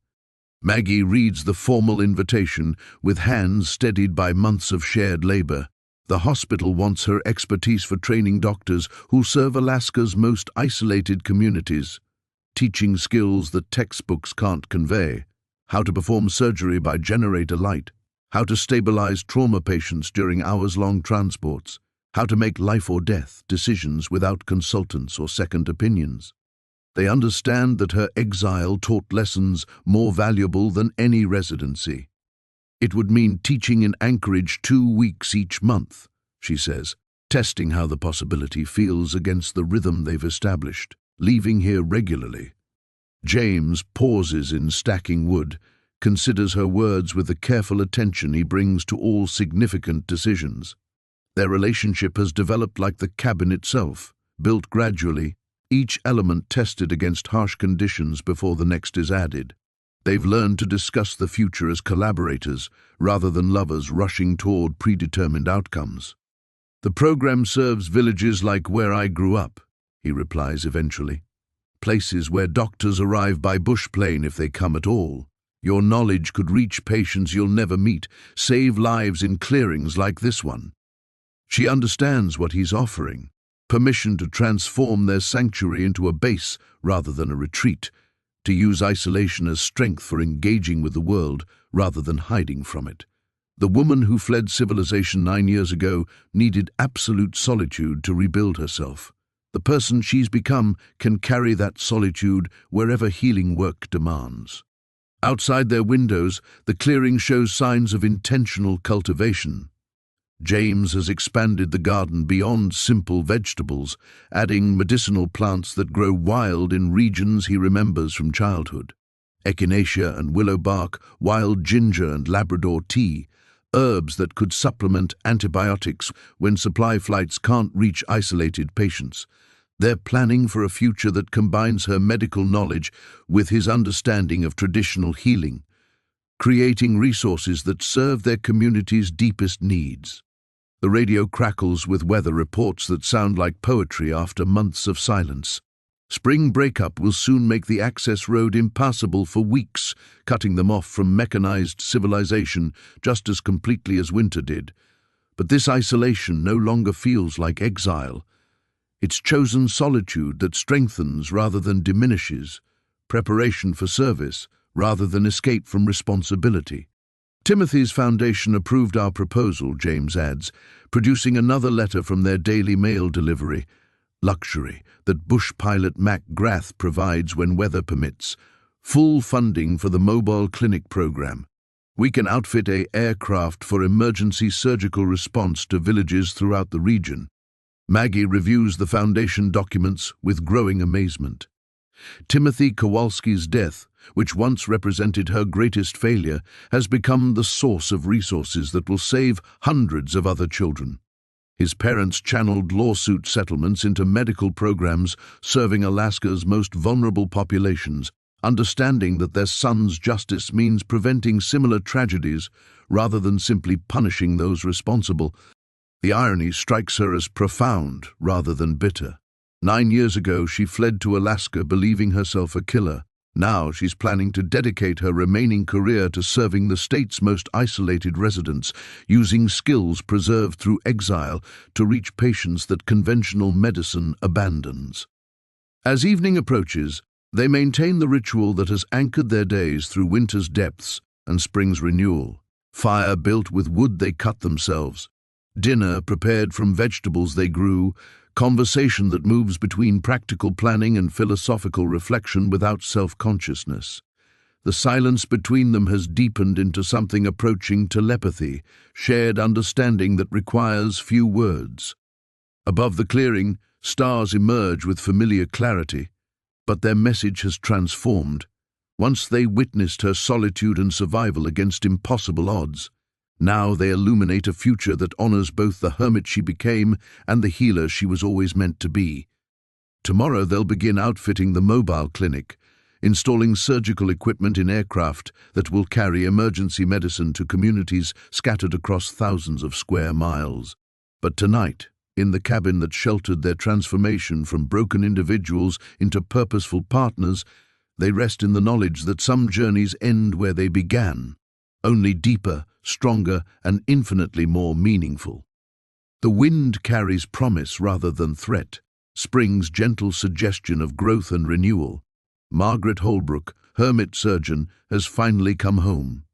Maggie reads the formal invitation with hands steadied by months of shared labor. The hospital wants her expertise for training doctors who'll serve Alaska's most isolated communities, teaching skills that textbooks can't convey. How to perform surgery by generator light, how to stabilize trauma patients during hours-long transports, how to make life-or-death decisions without consultants or second opinions. They understand that her exile taught lessons more valuable than any residency. It would mean teaching in Anchorage 2 weeks each month, she says, testing how the possibility feels against the rhythm they've established, leaving here regularly. James pauses in stacking wood, considers her words with the careful attention he brings to all significant decisions. Their relationship has developed like the cabin itself, built gradually, each element tested against harsh conditions before the next is added. They've learned to discuss the future as collaborators, rather than lovers rushing toward predetermined outcomes. The program serves villages like where I grew up, he replies eventually. Places where doctors arrive by bush plane if they come at all. Your knowledge could reach patients you'll never meet, save lives in clearings like this one. She understands what he's offering. Permission to transform their sanctuary into a base rather than a retreat, to use isolation as strength for engaging with the world rather than hiding from it. The woman who fled civilization 9 years ago needed absolute solitude to rebuild herself. The person she's become can carry that solitude wherever healing work demands. Outside their windows, the clearing shows signs of intentional cultivation. James has expanded the garden beyond simple vegetables, adding medicinal plants that grow wild in regions he remembers from childhood. Echinacea and willow bark, wild ginger and Labrador tea, herbs that could supplement antibiotics when supply flights can't reach isolated patients. They're planning for a future that combines her medical knowledge with his understanding of traditional healing, creating resources that serve their community's deepest needs. The radio crackles with weather reports that sound like poetry after months of silence. Spring breakup will soon make the access road impassable for weeks, cutting them off from mechanized civilization just as completely as winter did. But this isolation no longer feels like exile. It's chosen solitude that strengthens rather than diminishes, preparation for service rather than escape from responsibility. Timothy's Foundation approved our proposal, James adds, producing another letter from their daily mail delivery. Luxury that bush pilot Mac Grath provides when weather permits. Full funding for the mobile clinic program. We can outfit an aircraft for emergency surgical response to villages throughout the region. Maggie reviews the Foundation documents with growing amazement. Timothy Kowalski's death, which once represented her greatest failure, has become the source of resources that will save hundreds of other children. His parents channeled lawsuit settlements into medical programs serving Alaska's most vulnerable populations, understanding that their son's justice means preventing similar tragedies rather than simply punishing those responsible. The irony strikes her as profound rather than bitter. 9 years ago, she fled to Alaska believing herself a killer. Now she's planning to dedicate her remaining career to serving the state's most isolated residents, using skills preserved through exile to reach patients that conventional medicine abandons. As evening approaches, they maintain the ritual that has anchored their days through winter's depths and spring's renewal. Fire built with wood they cut themselves. Dinner prepared from vegetables they grew. Conversation that moves between practical planning and philosophical reflection without self-consciousness. The silence between them has deepened into something approaching telepathy, shared understanding that requires few words. Above the clearing, stars emerge with familiar clarity, but their message has transformed. Once they witnessed her solitude and survival against impossible odds. Now they illuminate a future that honors both the hermit she became and the healer she was always meant to be. Tomorrow they'll begin outfitting the mobile clinic, installing surgical equipment in aircraft that will carry emergency medicine to communities scattered across thousands of square miles. But tonight, in the cabin that sheltered their transformation from broken individuals into purposeful partners, they rest in the knowledge that some journeys end where they began, only deeper, stronger, and infinitely more meaningful. The wind carries promise rather than threat, spring's gentle suggestion of growth and renewal. Margaret Holbrook, hermit surgeon, has finally come home.